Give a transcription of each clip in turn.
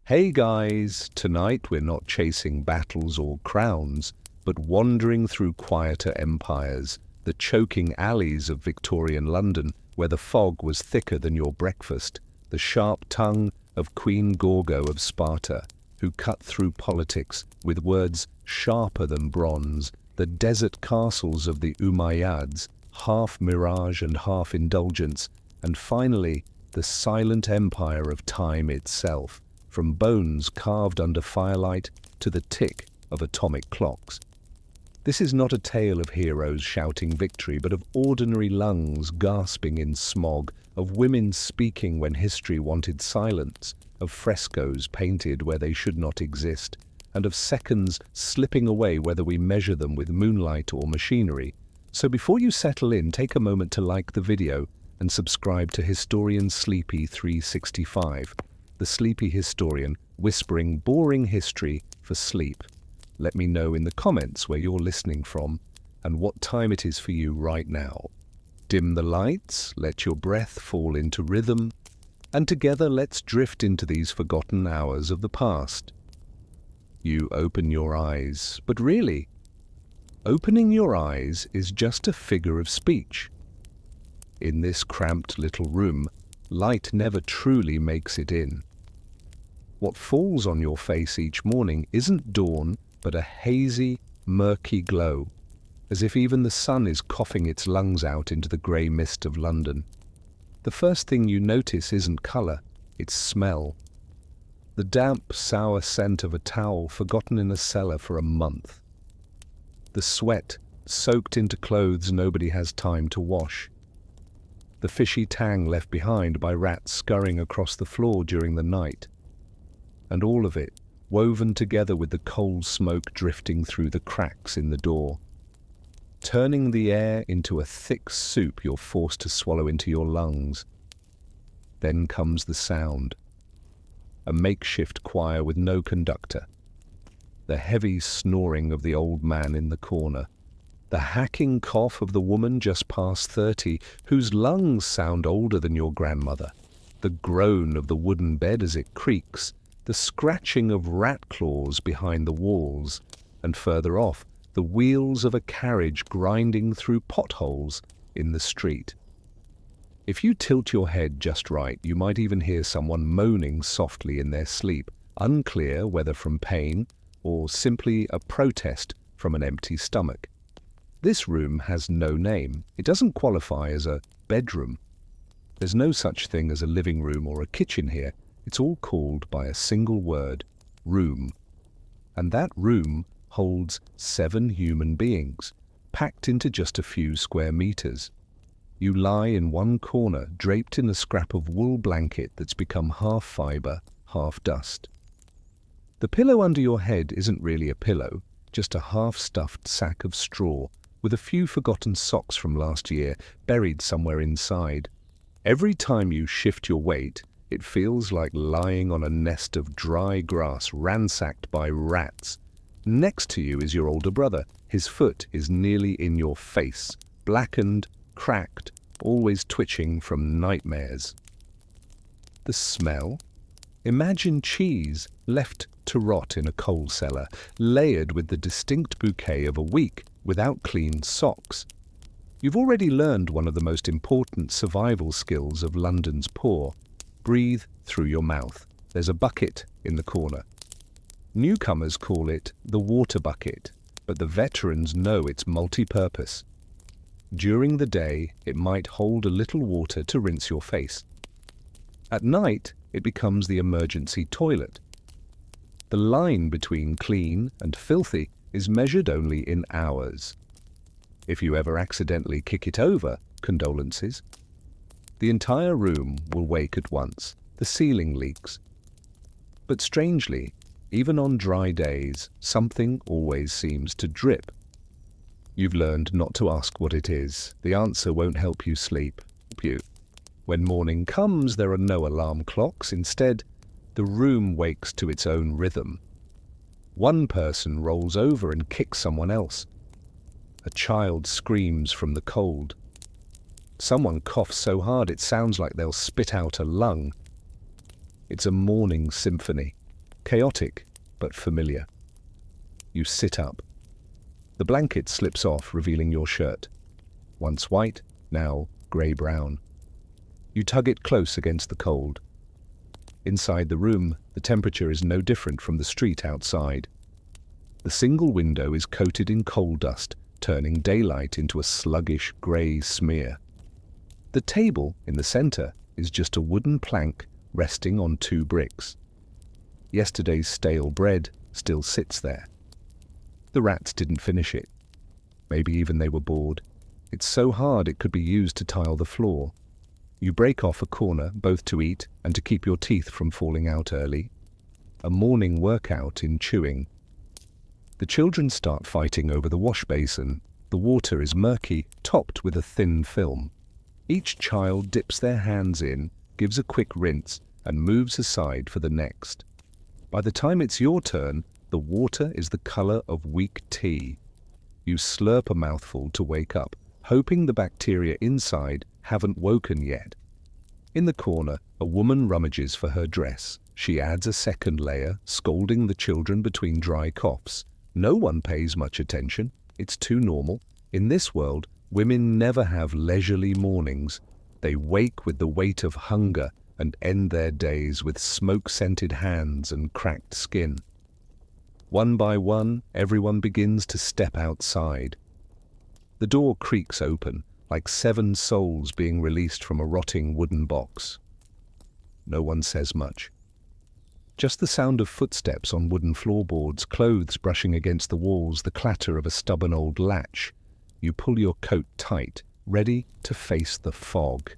Hey guys, tonight we're not chasing battles or crowns, but wandering through quieter empires, the choking alleys of Victorian London, where the fog was thicker than your breakfast, the sharp tongue of Queen Gorgo of Sparta, who cut through politics with words sharper than bronze, the desert castles of the Umayyads, half mirage and half indulgence, and finally, the silent empire of time itself, from bones carved under firelight to the tick of atomic clocks. This is not a tale of heroes shouting victory, but of ordinary lungs gasping in smog, of women speaking when history wanted silence, of frescoes painted where they should not exist, and of seconds slipping away whether we measure them with moonlight or machinery. So before you settle in, take a moment to like the video and subscribe to Historian Sleepy 365, the Sleepy Historian whispering boring history for sleep. Let me know in the comments where you're listening from and what time it is for you right now. Dim the lights, let your breath fall into rhythm, and together let's drift into these forgotten hours of the past. You open your eyes, but really, opening your eyes is just a figure of speech. In this cramped little room, light never truly makes it in. What falls on your face each morning isn't dawn, but a hazy, murky glow, as if even the sun is coughing its lungs out into the grey mist of London. The first thing you notice isn't colour, it's smell. The damp, sour scent of a towel forgotten in a cellar for a month. The sweat soaked into clothes nobody has time to wash. The fishy tang left behind by rats scurrying across the floor during the night. And all of it woven together with the cold smoke drifting through the cracks in the door, turning the air into a thick soup you're forced to swallow into your lungs. Then comes the sound. A makeshift choir with no conductor. The heavy snoring of the old man in the corner. The hacking cough of the woman just past 30, whose lungs sound older than your grandmother. The groan of the wooden bed as it creaks. The scratching of rat claws behind the walls. And further off, the wheels of a carriage grinding through potholes in the street. If you tilt your head just right, you might even hear someone moaning softly in their sleep, unclear whether from pain or simply a protest from an empty stomach. This room has no name. It doesn't qualify as a bedroom. There's no such thing as a living room or a kitchen here. It's all called by a single word, room. And that room holds 7 human beings, packed into just a few square meters. You lie in one corner, draped in a scrap of wool blanket that's become half fiber, half dust. The pillow under your head isn't really a pillow, just a half-stuffed sack of straw with a few forgotten socks from last year buried somewhere inside. Every time you shift your weight, it feels like lying on a nest of dry grass ransacked by rats. Next to you is your older brother. His foot is nearly in your face, blackened, cracked, always twitching from nightmares. The smell? Imagine cheese left to rot in a coal cellar, layered with the distinct bouquet of a week without clean socks. You've already learned one of the most important survival skills of London's poor. Breathe through your mouth. There's a bucket in the corner. Newcomers call it the water bucket, but the veterans know it's multi-purpose. During the day, it might hold a little water to rinse your face. At night, it becomes the emergency toilet. The line between clean and filthy is measured only in hours. If you ever accidentally kick it over, condolences. The entire room will wake at once. The ceiling leaks. But strangely, even on dry days, something always seems to drip. You've learned not to ask what it is. The answer won't help you sleep. When morning comes, there are no alarm clocks. Instead, the room wakes to its own rhythm. One person rolls over and kicks someone else. A child screams from the cold. Someone coughs so hard it sounds like they'll spit out a lung. It's a morning symphony. Chaotic, but familiar. You sit up. The blanket slips off, revealing your shirt. Once white, now grey-brown. You tug it close against the cold. Inside the room, the temperature is no different from the street outside. The single window is coated in coal dust, turning daylight into a sluggish grey smear. The table in the centre is just a wooden plank resting on 2 bricks. Yesterday's stale bread still sits there. The rats didn't finish it. Maybe even they were bored. It's so hard it could be used to tile the floor. You break off a corner, both to eat and to keep your teeth from falling out early. A morning workout in chewing. The children start fighting over the wash basin. The water is murky, topped with a thin film. Each child dips their hands in, gives a quick rinse, and moves aside for the next. By the time it's your turn, the water is the color of weak tea. You slurp a mouthful to wake up, hoping the bacteria inside haven't woken yet. In the corner, a woman rummages for her dress. She adds a second layer, scolding the children between dry coughs. No one pays much attention. It's too normal. In this world, women never have leisurely mornings. They wake with the weight of hunger and end their days with smoke-scented hands and cracked skin. One by one, everyone begins to step outside. The door creaks open, like 7 souls being released from a rotting wooden box. No one says much. Just the sound of footsteps on wooden floorboards, clothes brushing against the walls, the clatter of a stubborn old latch. You pull your coat tight, ready to face the fog.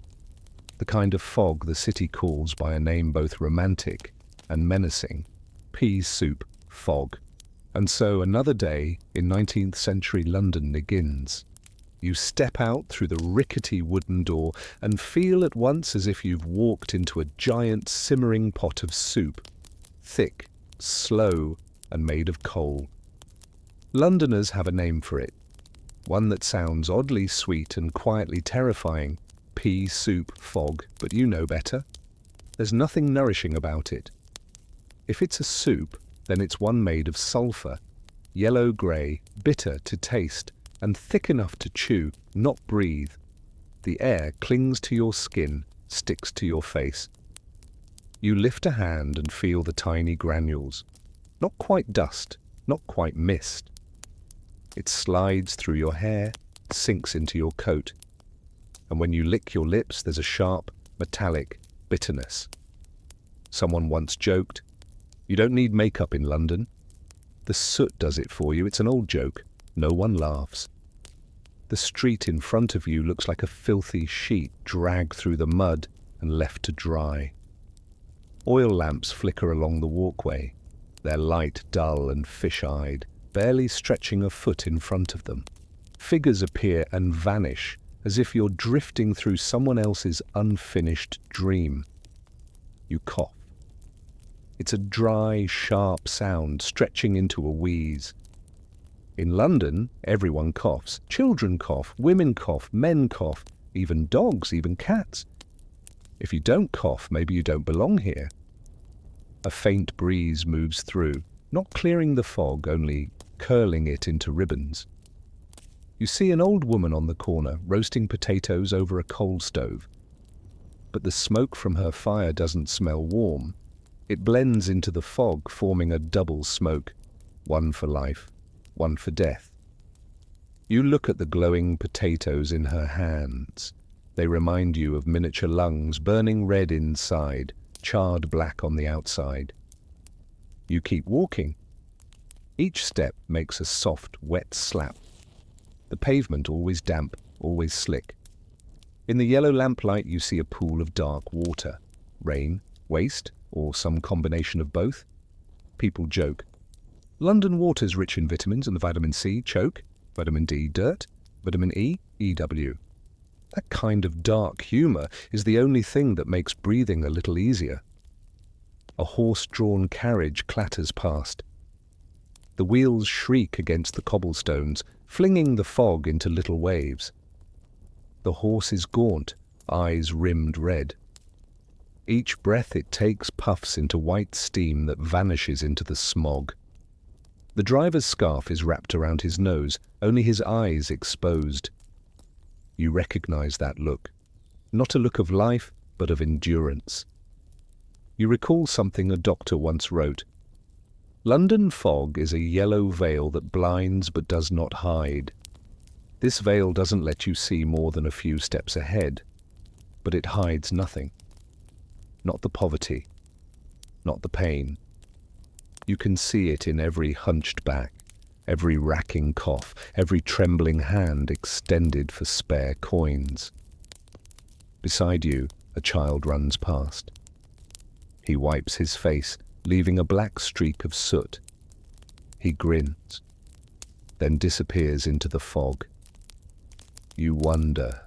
The kind of fog the city calls by a name both romantic and menacing. Pea soup fog. And so another day in 19th century London begins. You step out through the rickety wooden door and feel at once as if you've walked into a giant simmering pot of soup. Thick, slow, and made of coal. Londoners have a name for it. One that sounds oddly sweet and quietly terrifying. Pea soup fog, but you know better. There's nothing nourishing about it. If it's a soup, then it's one made of sulphur, yellow-grey, bitter to taste, and thick enough to chew, not breathe. The air clings to your skin, sticks to your face. You lift a hand and feel the tiny granules. Not quite dust, not quite mist. It slides through your hair, sinks into your coat. And when you lick your lips, there's a sharp, metallic bitterness. Someone once joked, "You don't need makeup in London. The soot does it for you." It's an old joke. No one laughs. The street in front of you looks like a filthy sheet dragged through the mud and left to dry. Oil lamps flicker along the walkway, their light dull and fish-eyed, barely stretching a foot in front of them. Figures appear and vanish, as if you're drifting through someone else's unfinished dream. You cough. It's a dry, sharp sound stretching into a wheeze. In London, everyone coughs. Children cough, women cough, men cough, even dogs, even cats. If you don't cough, maybe you don't belong here. A faint breeze moves through, not clearing the fog, only curling it into ribbons. You see an old woman on the corner roasting potatoes over a coal stove. But the smoke from her fire doesn't smell warm. It blends into the fog, forming a double smoke, one for life, one for death. You look at the glowing potatoes in her hands. They remind you of miniature lungs burning red inside, charred black on the outside. You keep walking. Each step makes a soft, wet slap. The pavement always damp, always slick. In the yellow lamplight you see a pool of dark water. Rain, waste, or some combination of both. People joke. London water's rich in vitamins and the vitamin C, choke. Vitamin D, dirt. Vitamin E, EW. That kind of dark humour is the only thing that makes breathing a little easier. A horse-drawn carriage clatters past. The wheels shriek against the cobblestones, flinging the fog into little waves. The horse is gaunt, eyes rimmed red. Each breath it takes puffs into white steam that vanishes into the smog. The driver's scarf is wrapped around his nose, only his eyes exposed. You recognize that look. Not a look of life, but of endurance. You recall something a doctor once wrote. London fog is a yellow veil that blinds but does not hide. This veil doesn't let you see more than a few steps ahead, but it hides nothing. Not the poverty, not the pain. You can see it in every hunched back, every racking cough, every trembling hand extended for spare coins. Beside you, a child runs past. He wipes his face, leaving a black streak of soot. He grins, then disappears into the fog. You wonder,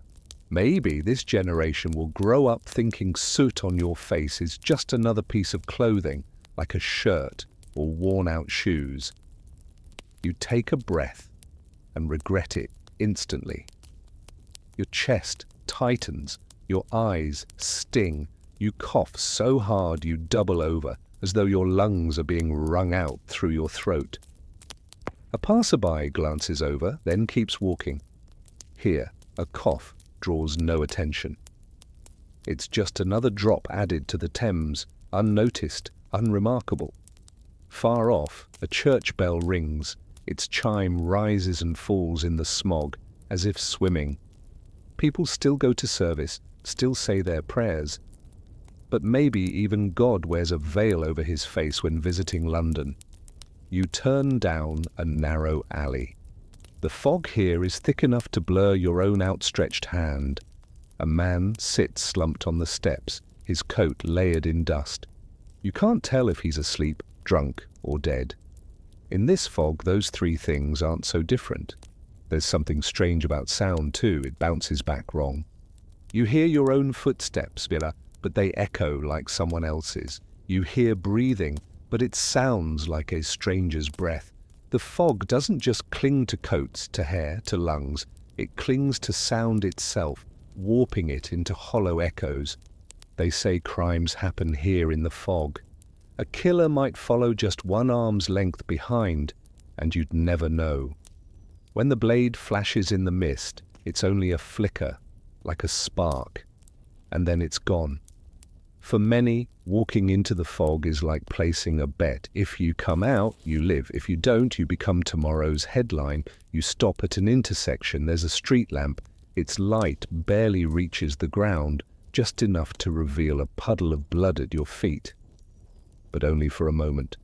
maybe this generation will grow up thinking soot on your face is just another piece of clothing, like a shirt or worn-out shoes. You take a breath and regret it instantly. Your chest tightens, your eyes sting, you cough so hard you double over, as though your lungs are being wrung out through your throat. A passerby glances over, then keeps walking. Here, a cough draws no attention. It's just another drop added to the Thames, unnoticed, unremarkable. Far off, a church bell rings. Its chime rises and falls in the smog, as if swimming. People still go to service, still say their prayers. But maybe even God wears a veil over his face when visiting London. You turn down a narrow alley. The fog here is thick enough to blur your own outstretched hand. A man sits slumped on the steps, his coat layered in dust. You can't tell if he's asleep, drunk, or dead. In this fog, those three things aren't so different. There's something strange about sound, too. It bounces back wrong. You hear your own footsteps, but they echo like someone else's. You hear breathing, but it sounds like a stranger's breath. The fog doesn't just cling to coats, to hair, to lungs. It clings to sound itself, warping it into hollow echoes. They say crimes happen here in the fog. A killer might follow just one arm's length behind, and you'd never know. When the blade flashes in the mist, it's only a flicker, like a spark, and then it's gone. For many, walking into the fog is like placing a bet. If you come out, you live. If you don't, you become tomorrow's headline. You stop at an intersection, there's a street lamp. Its light barely reaches the ground, just enough to reveal a puddle of blood at your feet. But only for a moment.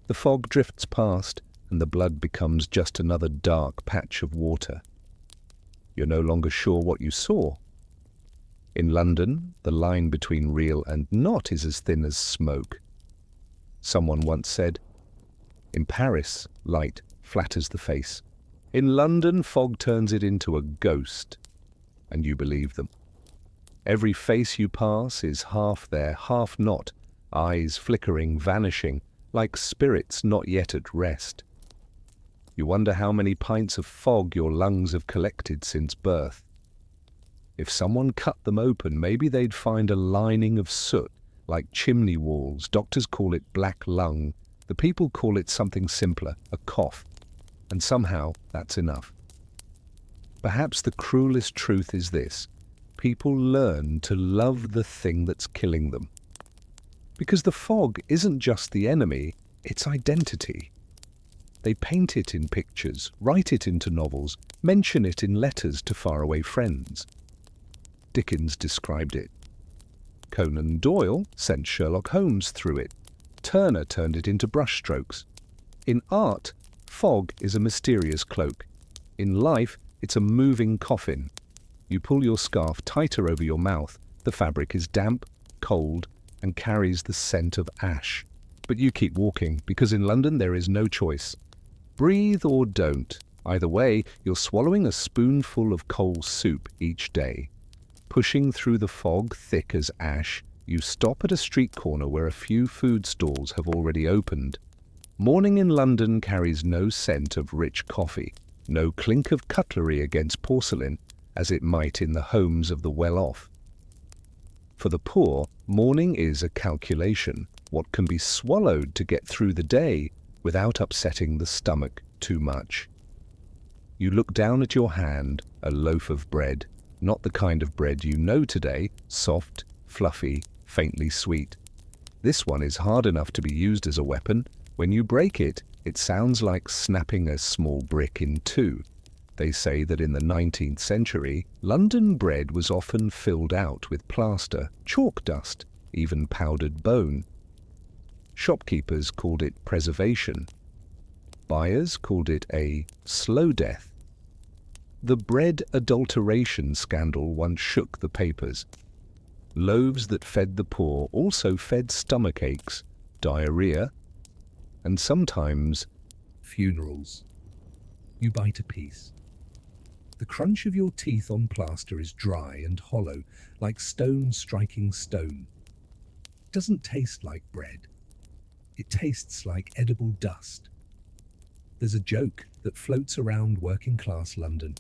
The fog drifts past, and the blood becomes just another dark patch of water. You're no longer sure what you saw. In London, the line between real and not is as thin as smoke. Someone once said, in Paris, light flatters the face. In London, fog turns it into a ghost. And you believe them. Every face you pass is half there, half not, eyes flickering, vanishing, like spirits not yet at rest. You wonder how many pints of fog your lungs have collected since birth. If someone cut them open, maybe they'd find a lining of soot, like chimney walls. Doctors call it black lung. The people call it something simpler, a cough. And somehow, that's enough. Perhaps the cruelest truth is this. People learn to love the thing that's killing them. Because the fog isn't just the enemy, it's identity. They paint it in pictures, write it into novels, mention it in letters to faraway friends. Dickens described it. Conan Doyle sent Sherlock Holmes through it. Turner turned it into brushstrokes. In art, fog is a mysterious cloak. In life, it's a moving coffin. You pull your scarf tighter over your mouth. The fabric is damp, cold, and carries the scent of ash. But you keep walking, because in London there is no choice. Breathe or don't. Either way, you're swallowing a spoonful of coal soup each day. Pushing through the fog thick as ash, you stop at a street corner where a few food stalls have already opened. Morning in London carries no scent of rich coffee, no clink of cutlery against porcelain, as it might in the homes of the well-off. For the poor, morning is a calculation, what can be swallowed to get through the day without upsetting the stomach too much. You look down at your hand, a loaf of bread, not the kind of bread you know today, soft, fluffy, faintly sweet. This one is hard enough to be used as a weapon. When you break it, it sounds like snapping a small brick in two. They say that in the 19th century, London bread was often filled out with plaster, chalk dust, even powdered bone. Shopkeepers called it preservation. Buyers called it a slow death. The bread adulteration scandal once shook the papers. Loaves that fed the poor also fed stomach aches, diarrhea, and sometimes funerals. You bite a piece. The crunch of your teeth on plaster is dry and hollow, like stone striking stone. It doesn't taste like bread. It tastes like edible dust. There's a joke that floats around working-class London.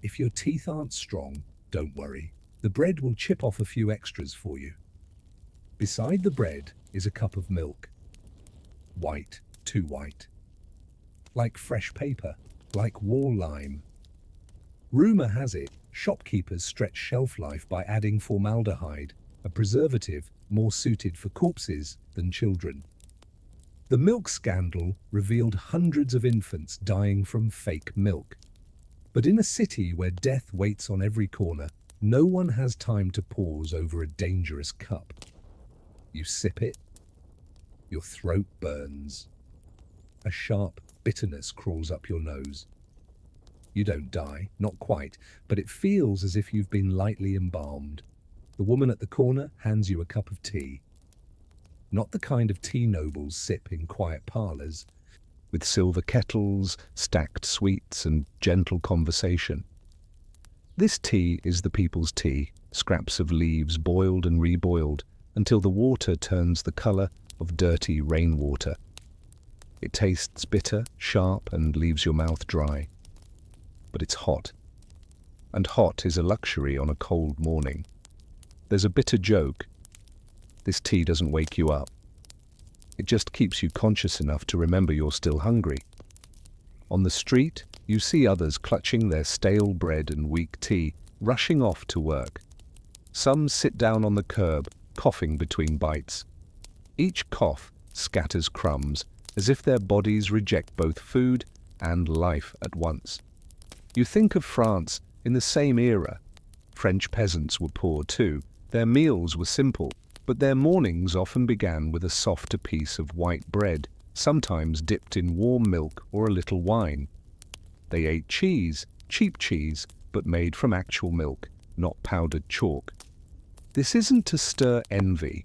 If your teeth aren't strong, don't worry. The bread will chip off a few extras for you. Beside the bread is a cup of milk. White, too white. Like fresh paper, like wall lime. Rumour has it, shopkeepers stretch shelf life by adding formaldehyde, a preservative more suited for corpses than children. The milk scandal revealed hundreds of infants dying from fake milk. But in a city where death waits on every corner, no one has time to pause over a dangerous cup. You sip it, your throat burns. A sharp bitterness crawls up your nose. You don't die, not quite, but it feels as if you've been lightly embalmed. The woman at the corner hands you a cup of tea. Not the kind of tea nobles sip in quiet parlours, with silver kettles, stacked sweets, and gentle conversation. This tea is the people's tea, scraps of leaves boiled and reboiled until the water turns the colour of dirty rainwater. It tastes bitter, sharp, and leaves your mouth dry. But it's hot. And hot is a luxury on a cold morning. There's a bitter joke. This tea doesn't wake you up. It just keeps you conscious enough to remember you're still hungry. On the street, you see others clutching their stale bread and weak tea, rushing off to work. Some sit down on the curb, coughing between bites. Each cough scatters crumbs, as if their bodies reject both food and life at once. You think of France in the same era. French peasants were poor too. Their meals were simple, but their mornings often began with a softer piece of white bread, sometimes dipped in warm milk or a little wine. They ate cheese, cheap cheese, but made from actual milk, not powdered chalk. This isn't to stir envy,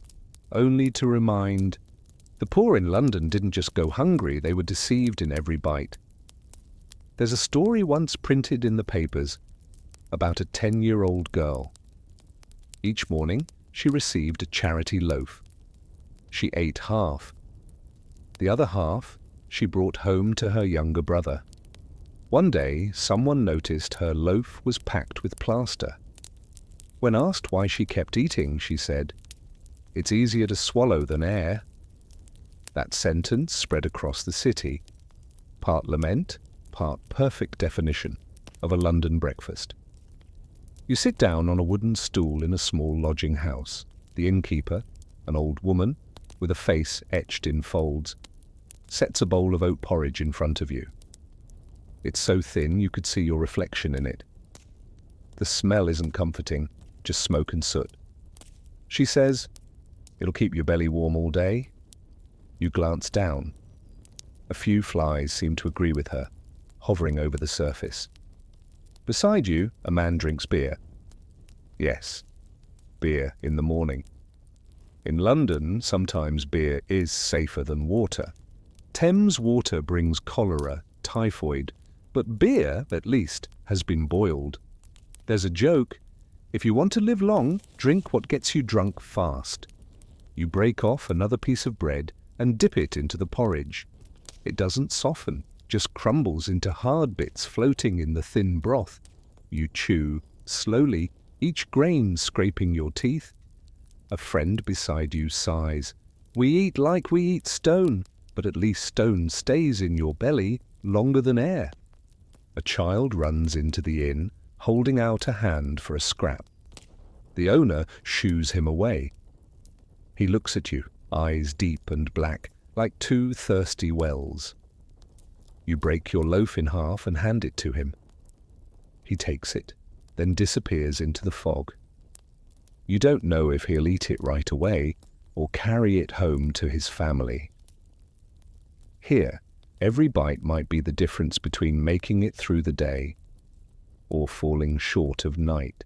only to remind, the poor in London didn't just go hungry, they were deceived in every bite. There's a story once printed in the papers about a 10-year-old girl. Each morning, she received a charity loaf. She ate half. The other half she brought home to her younger brother. One day, someone noticed her loaf was packed with plaster. When asked why she kept eating, she said, "It's easier to swallow than air." That sentence spread across the city, part lament, part perfect definition of a London breakfast. You sit down on a wooden stool in a small lodging house. The innkeeper, an old woman with a face etched in folds, sets a bowl of oat porridge in front of you. It's so thin you could see your reflection in it. The smell isn't comforting, just smoke and soot. She says, "It'll keep your belly warm all day." You glance down. A few flies seem to agree with her, hovering over the surface. Beside you, a man drinks beer. Yes, beer in the morning. In London, sometimes beer is safer than water. Thames water brings cholera, typhoid, but beer, at least, has been boiled. There's a joke. If you want to live long, drink what gets you drunk fast. You break off another piece of bread and dip it into the porridge. It doesn't soften, just crumbles into hard bits floating in the thin broth. You chew, slowly, each grain scraping your teeth, A friend beside you sighs. We eat like we eat stone, but at least stone stays in your belly longer than air. A child runs into the inn, holding out a hand for a scrap. The owner shoos him away. He looks at you, eyes deep and black, like two thirsty wells. You break your loaf in half and hand it to him. He takes it, then disappears into the fog. You don't know if he'll eat it right away or carry it home to his family. Here, every bite might be the difference between making it through the day or falling short of night.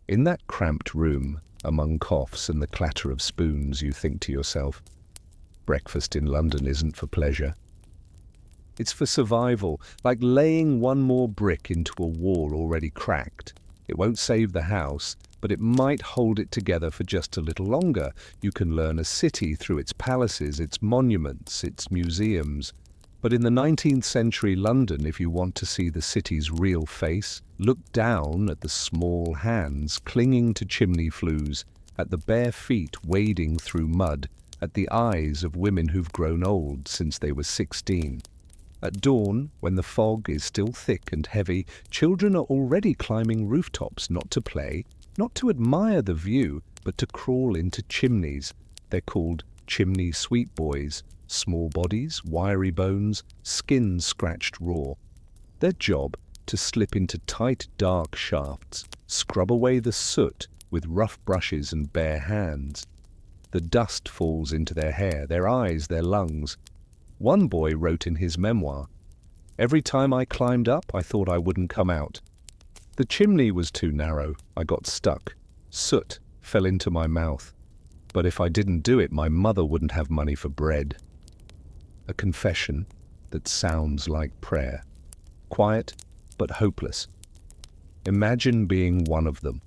In that cramped room, among coughs and the clatter of spoons, you think to yourself, breakfast in London isn't for pleasure. It's for survival, like laying one more brick into a wall already cracked. It won't save the house, but it might hold it together for just a little longer. You can learn a city through its palaces, its monuments, its museums. But in the 19th century London, if you want to see the city's real face, look down at the small hands clinging to chimney flues, at the bare feet wading through mud, at the eyes of women who've grown old since they were 16. At dawn, when the fog is still thick and heavy, children are already climbing rooftops, not to play, not to admire the view, but to crawl into chimneys. They're called chimney sweep boys. Small bodies, wiry bones, skin scratched raw. Their job to slip into tight, dark shafts, scrub away the soot with rough brushes and bare hands. The dust falls into their hair, their eyes, their lungs. One boy wrote in his memoir, "Every time I climbed up, I thought I wouldn't come out. The chimney was too narrow. I got stuck. Soot fell into my mouth. But if I didn't do it, my mother wouldn't have money for bread." A confession that sounds like prayer. Quiet, but hopeless. Imagine being one of them.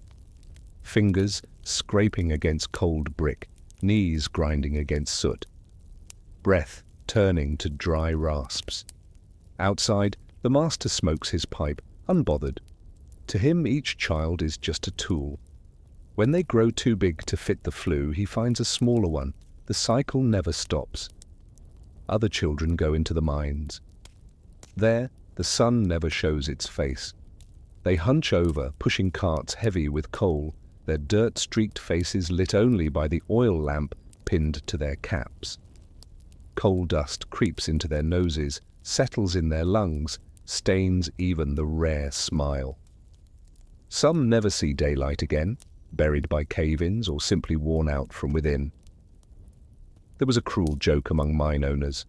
Fingers scraping against cold brick, knees grinding against soot. Breath turning to dry rasps. Outside, the master smokes his pipe, unbothered. To him, each child is just a tool. When they grow too big to fit the flue, he finds a smaller one. The cycle never stops. Other children go into the mines. There, the sun never shows its face. They hunch over, pushing carts heavy with coal, their dirt-streaked faces lit only by the oil lamp pinned to their caps. Coal dust creeps into their noses, settles in their lungs, stains even the rare smile. Some never see daylight again, buried by cave-ins or simply worn out from within. There was a cruel joke among mine owners.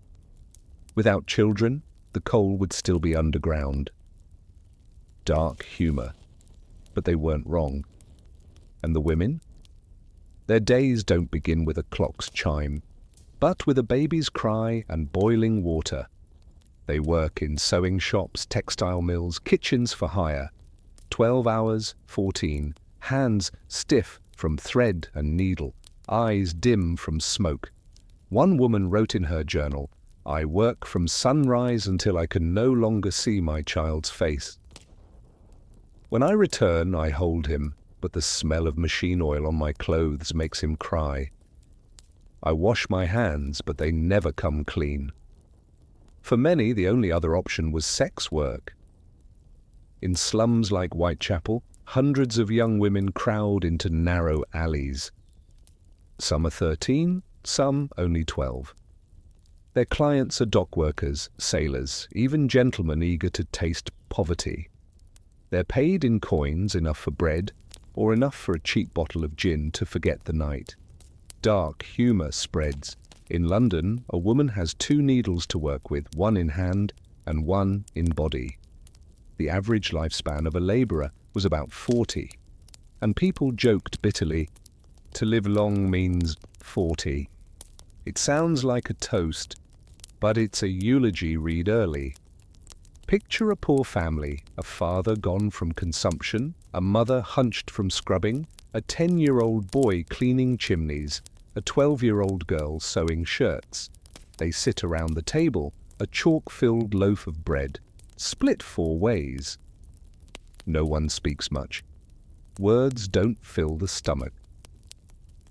Without children, the coal would still be underground. Dark humor, but they weren't wrong. And the women? Their days don't begin with a clock's chime, but with a baby's cry and boiling water. They work in sewing shops, textile mills, kitchens for hire. 12 hours, 14, hands stiff from thread and needle, eyes dim from smoke. One woman wrote in her journal, "I work from sunrise until I can no longer see my child's face." When I return, I hold him, but the smell of machine oil on my clothes makes him cry. I wash my hands, but they never come clean. For many, the only other option was sex work. In slums like Whitechapel, hundreds of young women crowd into narrow alleys. Some are 13, some only 12. Their clients are dock workers, sailors, even gentlemen eager to taste poverty. They're paid in coins, enough for bread, or enough for a cheap bottle of gin to forget the night. Dark humor spreads. In London, a woman has 2 needles to work with, one in hand and one in body. The average lifespan of a labourer was about 40, and people joked bitterly, "To live long means 40. It sounds like a toast, but it's a eulogy read early. Picture a poor family, a father gone from consumption, a mother hunched from scrubbing, a 10-year-old boy cleaning chimneys, a 12-year-old girl sewing shirts. They sit around the table, a chalk-filled loaf of bread, split 4 ways. No one speaks much. Words don't fill the stomach.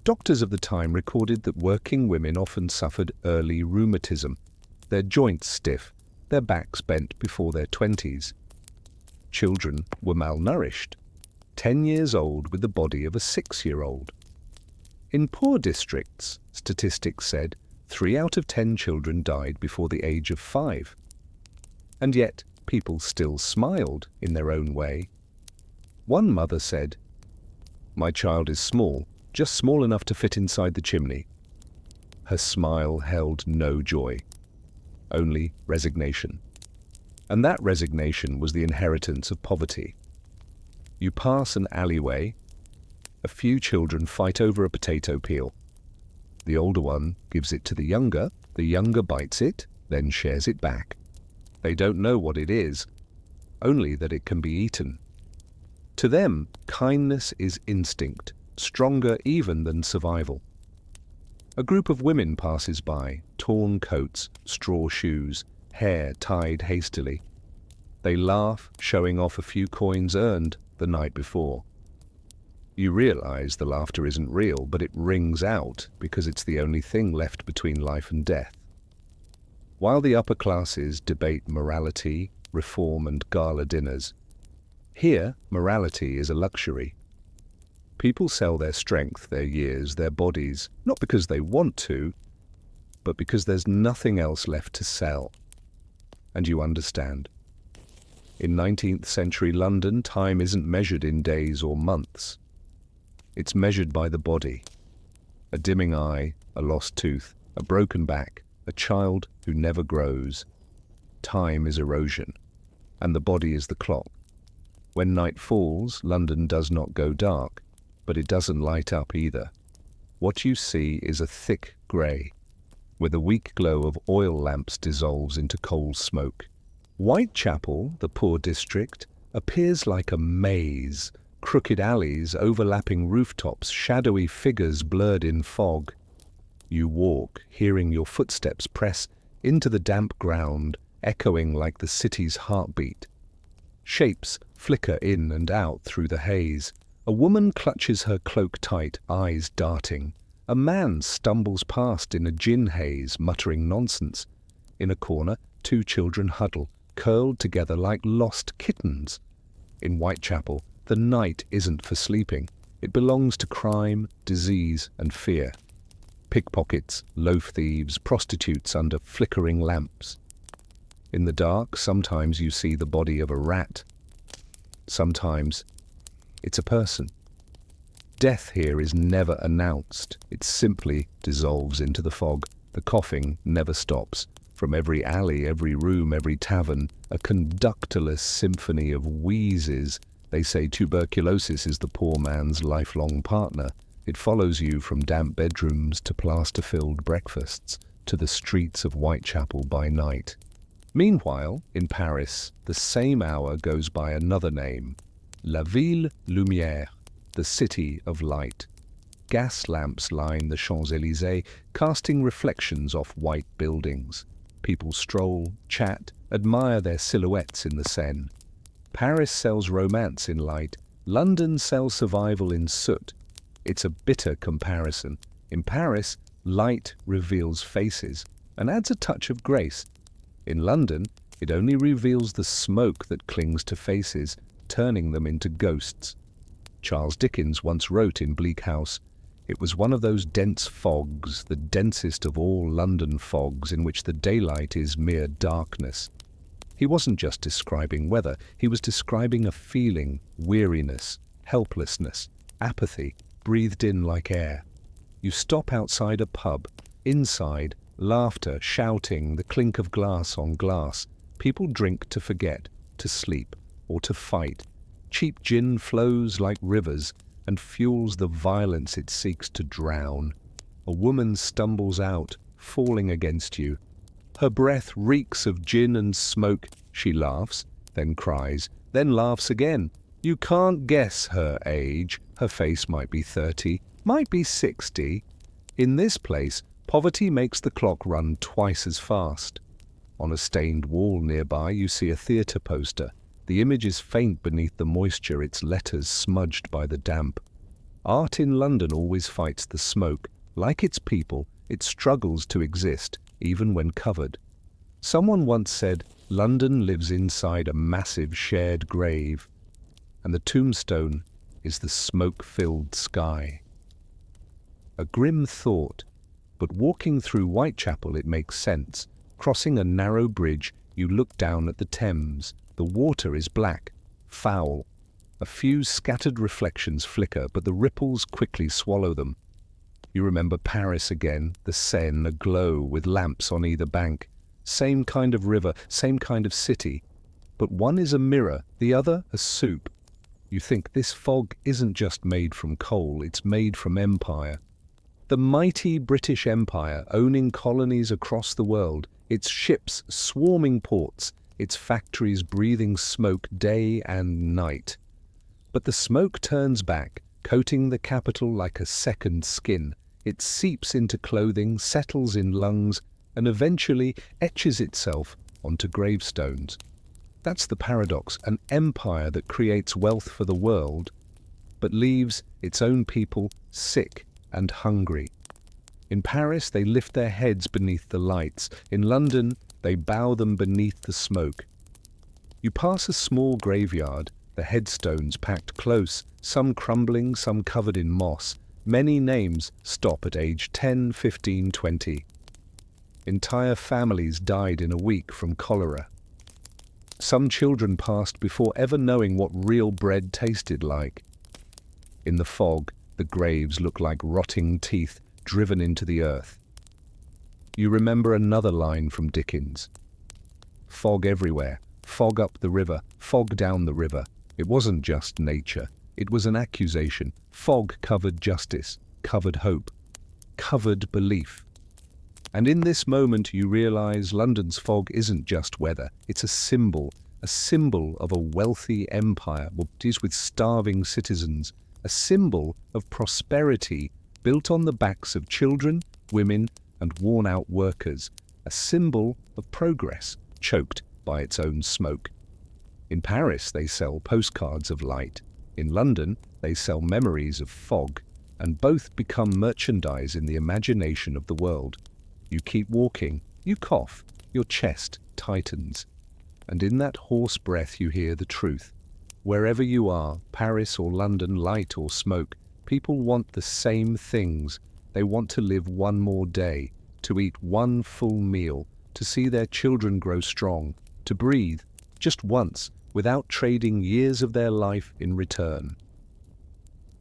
Doctors of the time recorded that working women often suffered early rheumatism, their joints stiff, their backs bent before their 20s. Children were malnourished, 10 years old with the body of a 6-year-old. In poor districts, statistics said 3 out of 10 children died before the age of 5. And yet, people still smiled in their own way. One mother said, "My child is small, just small enough to fit inside the chimney." Her smile held no joy, only resignation. And that resignation was the inheritance of poverty. You pass an alleyway, a few children fight over a potato peel. The older one gives it to the younger bites it, then shares it back. They don't know what it is, only that it can be eaten. To them, kindness is instinct, stronger even than survival. A group of women passes by, torn coats, straw shoes, hair tied hastily. They laugh, showing off a few coins earned the night before. You realize the laughter isn't real, but it rings out because it's the only thing left between life and death. While the upper classes debate morality, reform and gala dinners, here morality is a luxury. People sell their strength, their years, their bodies, not because they want to, but because there's nothing else left to sell. And you understand. In 19th century London, time isn't measured in days or months. It's measured by the body. A dimming eye, a lost tooth, a broken back, a child who never grows. Time is erosion, and the body is the clock. When night falls, London does not go dark, but it doesn't light up either. What you see is a thick grey, where the weak glow of oil lamps dissolves into coal smoke. Whitechapel, the poor district, appears like a maze, crooked alleys, overlapping rooftops, shadowy figures blurred in fog. You walk, hearing your footsteps press into the damp ground, echoing like the city's heartbeat. Shapes flicker in and out through the haze. A woman clutches her cloak tight, eyes darting. A man stumbles past in a gin haze, muttering nonsense. In a corner, 2 children huddle, curled together like lost kittens. In Whitechapel, the night isn't for sleeping. It belongs to crime, disease, and fear. Pickpockets, loaf thieves, prostitutes under flickering lamps. In the dark, sometimes you see the body of a rat. Sometimes it's a person. Death here is never announced. It simply dissolves into the fog. The coughing never stops. From every alley, every room, every tavern, a conductorless symphony of wheezes. They say tuberculosis is the poor man's lifelong partner. It follows you from damp bedrooms to plaster-filled breakfasts, to the streets of Whitechapel by night. Meanwhile, in Paris, the same hour goes by another name. La Ville Lumière, the city of light. Gas lamps line the Champs-Élysées, casting reflections off white buildings. People stroll, chat, admire their silhouettes in the Seine. Paris sells romance in light. London sells survival in soot. It's a bitter comparison. In Paris, light reveals faces and adds a touch of grace. In London, it only reveals the smoke that clings to faces, turning them into ghosts. Charles Dickens once wrote in Bleak House, "It was one of those dense fogs, the densest of all London fogs, in which the daylight is mere darkness." He wasn't just describing weather, he was describing a feeling, weariness, helplessness, apathy, breathed in like air. You stop outside a pub. Inside, laughter, shouting, the clink of glass on glass. People drink to forget, to sleep, or to fight. Cheap gin flows like rivers and fuels the violence it seeks to drown. A woman stumbles out, falling against you. Her breath reeks of gin and smoke. She laughs, then cries, then laughs again. You can't guess her age. Her face might be 30, might be 60. In this place, poverty makes the clock run twice as fast. On a stained wall nearby, you see a theatre poster. The image is faint beneath the moisture, its letters smudged by the damp. Art in London always fights the smoke. Like its people, it struggles to exist, even when covered. Someone once said, London lives inside a massive shared grave, and the tombstone is the smoke-filled sky. A grim thought, but walking through Whitechapel it makes sense. Crossing a narrow bridge, you look down at the Thames. The water is black, foul. A few scattered reflections flicker, but the ripples quickly swallow them. You remember Paris again, the Seine aglow with lamps on either bank. Same kind of river, same kind of city. But one is a mirror, the other a soup. You think this fog isn't just made from coal, it's made from empire. The mighty British Empire owning colonies across the world, its ships swarming ports, its factories breathing smoke day and night. But the smoke turns back, coating the capital like a second skin. It seeps into clothing, settles in lungs, and eventually etches itself onto gravestones. That's the paradox, an empire that creates wealth for the world, but leaves its own people sick and hungry. In Paris, they lift their heads beneath the lights. In London, they bow them beneath the smoke. You pass a small graveyard, the headstones packed close, some crumbling, some covered in moss. Many names stop at age 10, 15, 20. Entire families died in a week from cholera. Some children passed before ever knowing what real bread tasted like. In the fog, the graves look like rotting teeth driven into the earth. You remember another line from Dickens. Fog everywhere, fog up the river, fog down the river. It wasn't just nature, it was an accusation. Fog covered justice, covered hope, covered belief. And in this moment you realize London's fog isn't just weather, it's a symbol of a wealthy empire with starving citizens, a symbol of prosperity built on the backs of children, women, and worn-out workers, a symbol of progress choked by its own smoke. In Paris, they sell postcards of light. In London, they sell memories of fog, and both become merchandise in the imagination of the world. You keep walking, you cough, your chest tightens, and in that hoarse breath you hear the truth. Wherever you are, Paris or London, light or smoke, people want the same things. They want to live one more day, to eat one full meal, to see their children grow strong, to breathe, just once, without trading years of their life in return.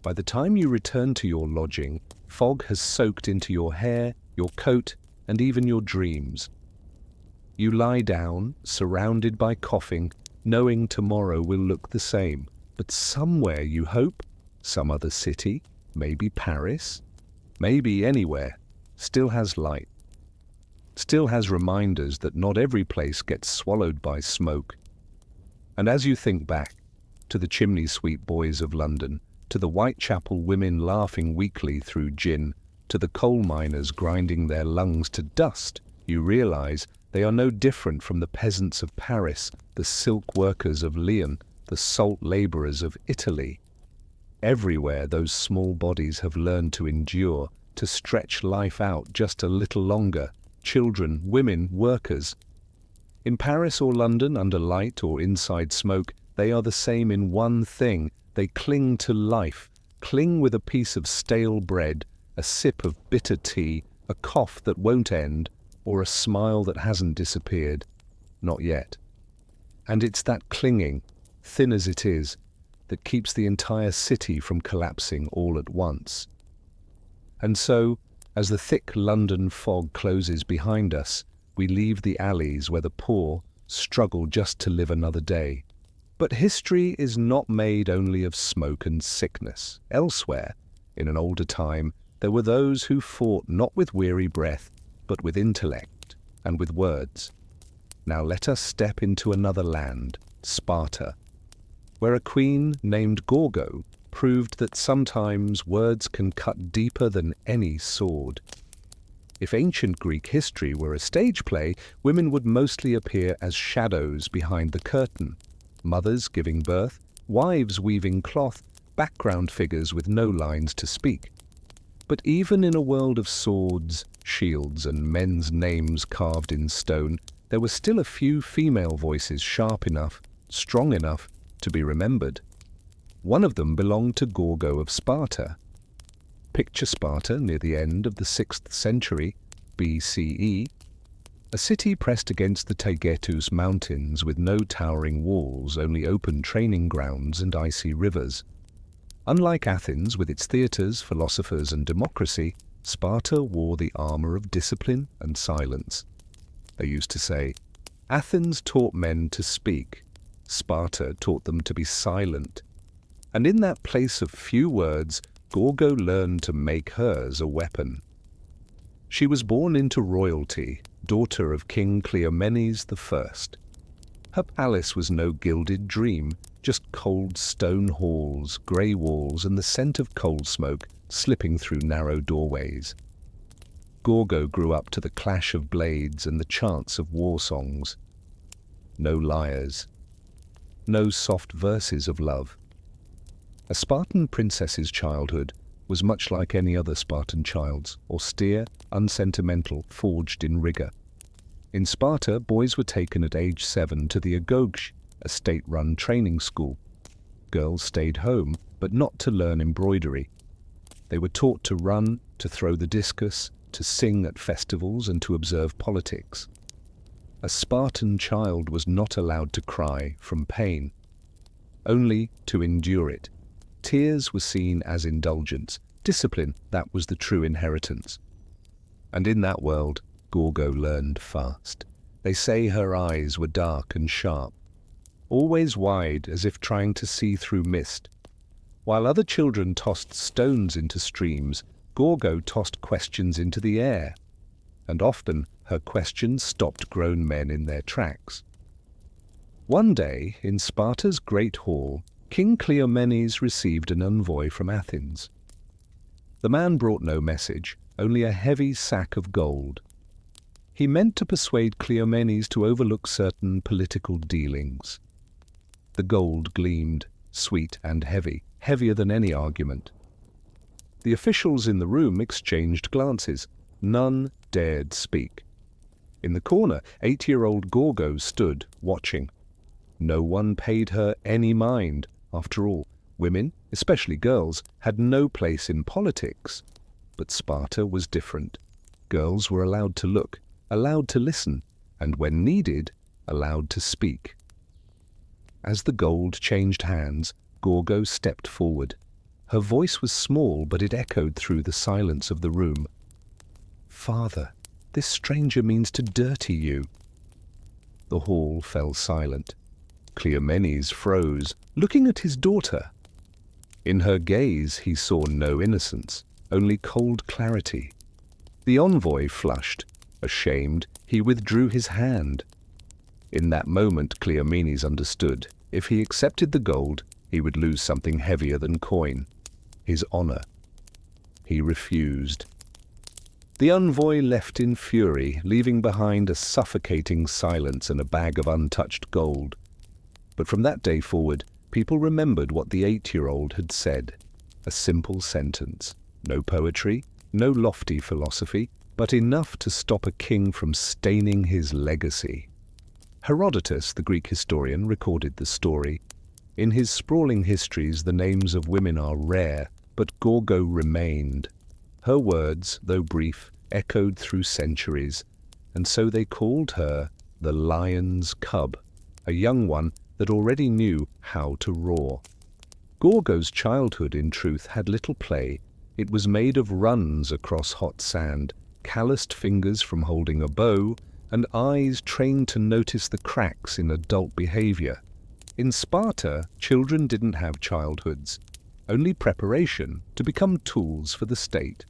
By the time you return to your lodging, fog has soaked into your hair, your coat, and even your dreams. You lie down, surrounded by coughing, knowing tomorrow will look the same, but somewhere you hope, some other city, maybe Paris, maybe anywhere, still has light, still has reminders that not every place gets swallowed by smoke. And as you think back to the chimney sweep boys of London, to the Whitechapel women laughing weakly through gin, to the coal miners grinding their lungs to dust, you realize they are no different from the peasants of Paris, the silk workers of Lyon, the salt laborers of Italy. Everywhere those small bodies have learned to endure, to stretch life out just a little longer. Children, women, workers. In Paris or London, under light or inside smoke, they are the same in one thing. They cling to life, cling with a piece of stale bread, a sip of bitter tea, a cough that won't end, or a smile that hasn't disappeared. Not yet. And it's that clinging, thin as it is, that keeps the entire city from collapsing all at once. And so, as the thick London fog closes behind us, we leave the alleys where the poor struggle just to live another day. But history is not made only of smoke and sickness. Elsewhere, in an older time, there were those who fought not with weary breath, but with intellect and with words. Now let us step into another land, Sparta, where a queen named Gorgo proved that sometimes words can cut deeper than any sword. If ancient Greek history were a stage play, women would mostly appear as shadows behind the curtain. Mothers giving birth, wives weaving cloth, background figures with no lines to speak. But even in a world of swords, shields, and men's names carved in stone, there were still a few female voices sharp enough, strong enough to be remembered. One of them belonged to Gorgo of Sparta. Picture Sparta near the end of the 6th century BCE, a city pressed against the Taygetus mountains with no towering walls, only open training grounds and icy rivers. Unlike Athens with its theatres, philosophers and democracy, Sparta wore the armour of discipline and silence. They used to say, Athens taught men to speak, Sparta taught them to be silent. And in that place of few words, Gorgo learned to make hers a weapon. She was born into royalty, daughter of King Cleomenes I. Her palace was no gilded dream, just cold stone halls, grey walls, and the scent of coal smoke slipping through narrow doorways. Gorgo grew up to the clash of blades and the chants of war songs. No lyres, no soft verses of love. A Spartan princess's childhood was much like any other Spartan child's, austere, unsentimental, forged in rigour. In Sparta, boys were taken at age 7 to the Agogsh, a state-run training school. Girls stayed home, but not to learn embroidery. They were taught to run, to throw the discus, to sing at festivals, and to observe politics. A Spartan child was not allowed to cry from pain, only to endure it. Tears were seen as indulgence. Discipline, that was the true inheritance. And in that world, Gorgo learned fast. They say her eyes were dark and sharp, always wide as if trying to see through mist. While other children tossed stones into streams, Gorgo tossed questions into the air. And often her questions stopped grown men in their tracks. One day, in Sparta's great hall, King Cleomenes received an envoy from Athens. The man brought no message, only a heavy sack of gold. He meant to persuade Cleomenes to overlook certain political dealings. The gold gleamed, sweet and heavy, heavier than any argument. The officials in the room exchanged glances. None dared speak. In the corner, 8-year-old Gorgo stood, watching. No one paid her any mind. After all, women, especially girls, had no place in politics. But Sparta was different. Girls were allowed to look, allowed to listen, and when needed, allowed to speak. As the gold changed hands, Gorgo stepped forward. Her voice was small, but it echoed through the silence of the room. "Father, this stranger means to dirty you." The hall fell silent. Cleomenes froze, looking at his daughter. In her gaze he saw no innocence, only cold clarity. The envoy flushed. Ashamed, he withdrew his hand. In that moment Cleomenes understood. If he accepted the gold, he would lose something heavier than coin, his honor. He refused. The envoy left in fury, leaving behind a suffocating silence and a bag of untouched gold. But from that day forward, people remembered what the 8-year-old had said. A simple sentence. No poetry, no lofty philosophy, but enough to stop a king from staining his legacy. Herodotus, the Greek historian, recorded the story. In his sprawling histories, the names of women are rare, but Gorgo remained. Her words, though brief, echoed through centuries, and so they called her the lion's cub, a young one that already knew how to roar. Gorgo's childhood, in truth, had little play. It was made of runs across hot sand, calloused fingers from holding a bow, and eyes trained to notice the cracks in adult behavior. In Sparta, children didn't have childhoods, only preparation to become tools for the state.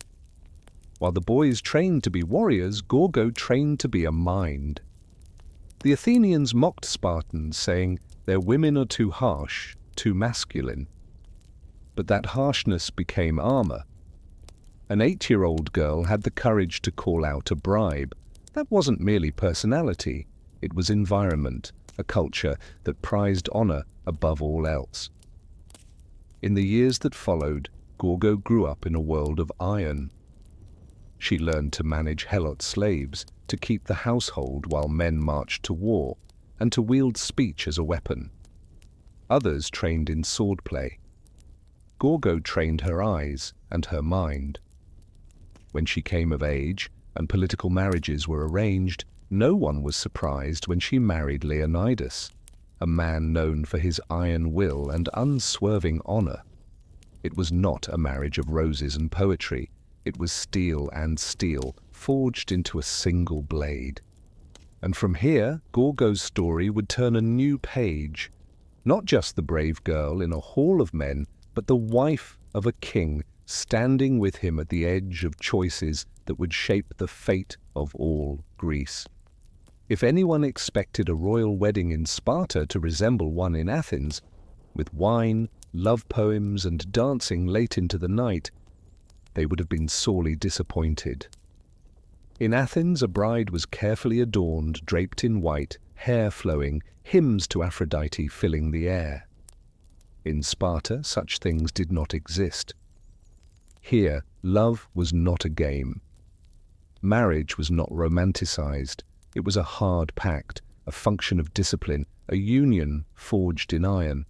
While the boys trained to be warriors, Gorgo trained to be a mind. The Athenians mocked Spartans, saying, "Their women are too harsh, too masculine." But that harshness became armor. An 8-year-old girl had the courage to call out a bribe. That wasn't merely personality, it was environment, a culture that prized honor above all else. In the years that followed, Gorgo grew up in a world of iron. She learned to manage helot slaves, to keep the household while men marched to war, and to wield speech as a weapon. Others trained in swordplay. Gorgo trained her eyes and her mind. When she came of age and political marriages were arranged, no one was surprised when she married Leonidas, a man known for his iron will and unswerving honor. It was not a marriage of roses and poetry. It was steel and steel, forged into a single blade. And from here, Gorgo's story would turn a new page. Not just the brave girl in a hall of men, but the wife of a king, standing with him at the edge of choices that would shape the fate of all Greece. If anyone expected a royal wedding in Sparta to resemble one in Athens, with wine, love poems, and dancing late into the night, they would have been sorely disappointed. In Athens, a bride was carefully adorned, draped in white, hair flowing, hymns to Aphrodite filling the air. In Sparta, such things did not exist. Here, love was not a game. Marriage was not romanticized. It was a hard pact, a function of discipline, a union forged in iron.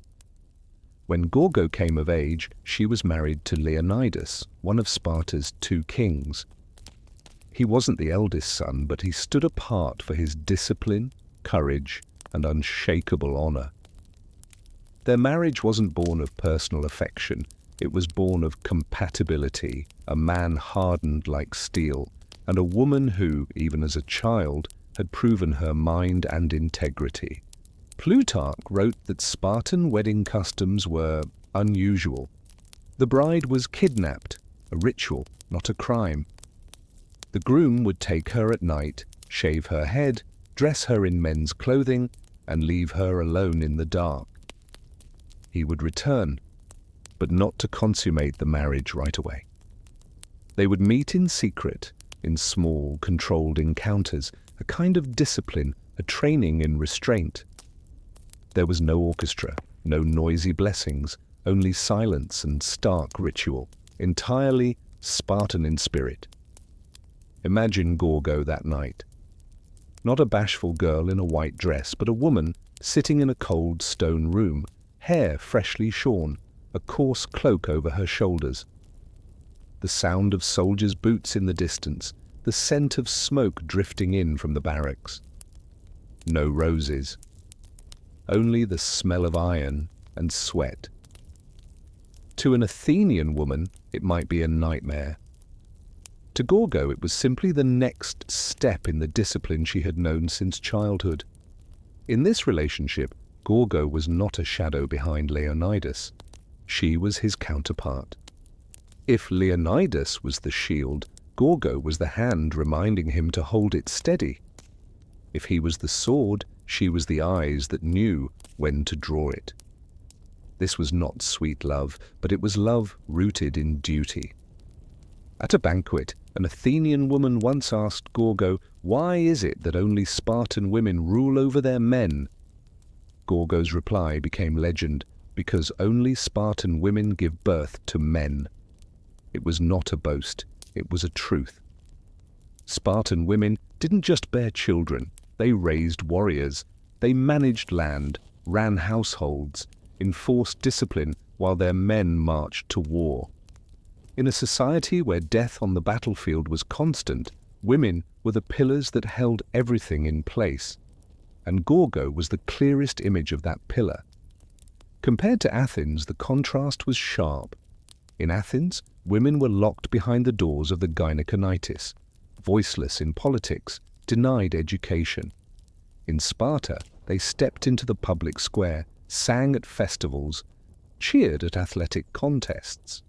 When Gorgo came of age, she was married to Leonidas, one of Sparta's 2 kings. He wasn't the eldest son, but he stood apart for his discipline, courage, and unshakable honor. Their marriage wasn't born of personal affection. It was born of compatibility, a man hardened like steel, and a woman who, even as a child, had proven her mind and integrity. Plutarch wrote that Spartan wedding customs were unusual. The bride was kidnapped, a ritual, not a crime. The groom would take her at night, shave her head, dress her in men's clothing, and leave her alone in the dark. He would return, but not to consummate the marriage right away. They would meet in secret, in small, controlled encounters, a kind of discipline, a training in restraint. There was no orchestra, no noisy blessings, only silence and stark ritual, entirely Spartan in spirit. Imagine Gorgo that night. Not a bashful girl in a white dress, but a woman sitting in a cold stone room, hair freshly shorn, a coarse cloak over her shoulders. The sound of soldiers' boots in the distance, the scent of smoke drifting in from the barracks. No roses. Only the smell of iron and sweat. To an Athenian woman, it might be a nightmare. To Gorgo, it was simply the next step in the discipline she had known since childhood. In this relationship, Gorgo was not a shadow behind Leonidas. She was his counterpart. If Leonidas was the shield, Gorgo was the hand reminding him to hold it steady. If he was the sword, she was the eyes that knew when to draw it. This was not sweet love, but it was love rooted in duty. At a banquet, an Athenian woman once asked Gorgo, "Why is it that only Spartan women rule over their men?" Gorgo's reply became legend, because only Spartan women give birth to men. It was not a boast, it was a truth. Spartan women didn't just bear children, they raised warriors. They managed land, ran households, enforced discipline while their men marched to war. In a society where death on the battlefield was constant, women were the pillars that held everything in place. And Gorgo was the clearest image of that pillar. Compared to Athens, the contrast was sharp. In Athens, women were locked behind the doors of the gynekonitis, voiceless in politics, denied education. In Sparta, they stepped into the public square, sang at festivals, cheered at athletic contests.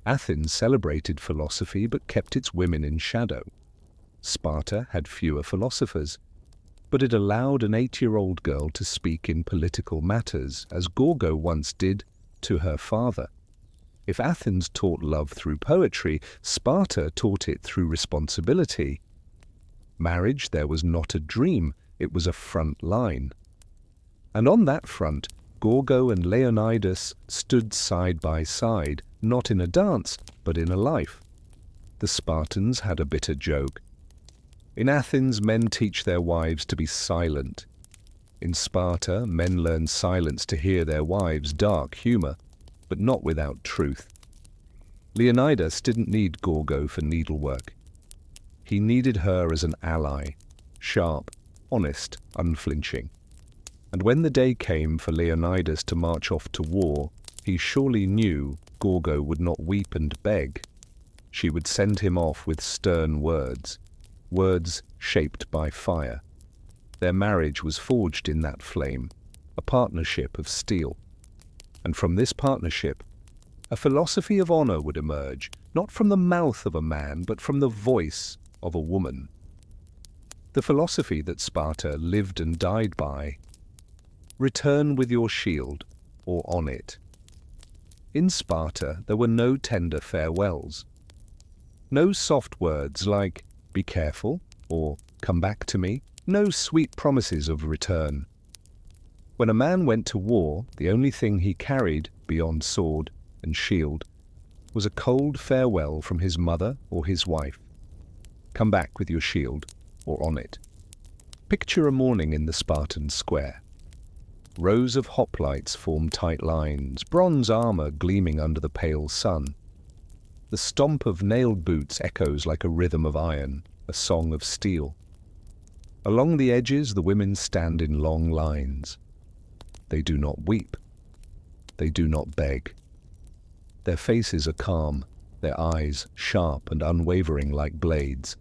Athens celebrated philosophy but kept its women in shadow. Sparta had fewer philosophers, but it allowed an 8-year-old girl to speak in political matters, as Gorgo once did to her father. If Athens taught love through poetry, Sparta taught it through responsibility. Marriage there was not a dream, it was a front line. And on that front, Gorgo and Leonidas stood side by side, not in a dance, but in a life. The Spartans had a bitter joke. In Athens, men teach their wives to be silent. In Sparta, men learn silence to hear their wives' dark humor, but not without truth. Leonidas didn't need Gorgo for needlework. He needed her as an ally, sharp, honest, unflinching. And when the day came for Leonidas to march off to war, he surely knew Gorgo would not weep and beg. She would send him off with stern words, words shaped by fire. Their marriage was forged in that flame, a partnership of steel. And from this partnership, a philosophy of honor would emerge, not from the mouth of a man, but from the voice of a woman. The philosophy that Sparta lived and died by: return with your shield, or on it. In Sparta, there were no tender farewells. No soft words like, be careful, or come back to me. No sweet promises of return. When a man went to war, the only thing he carried, beyond sword and shield, was a cold farewell from his mother or his wife. Come back with your shield, or on it. Picture a morning in the Spartan square. Rows of hoplites form tight lines, bronze armor gleaming under the pale sun. The stomp of nailed boots echoes like a rhythm of iron, a song of steel. Along the edges, the women stand in long lines. They do not weep. They do not beg. Their faces are calm, their eyes sharp and unwavering like blades.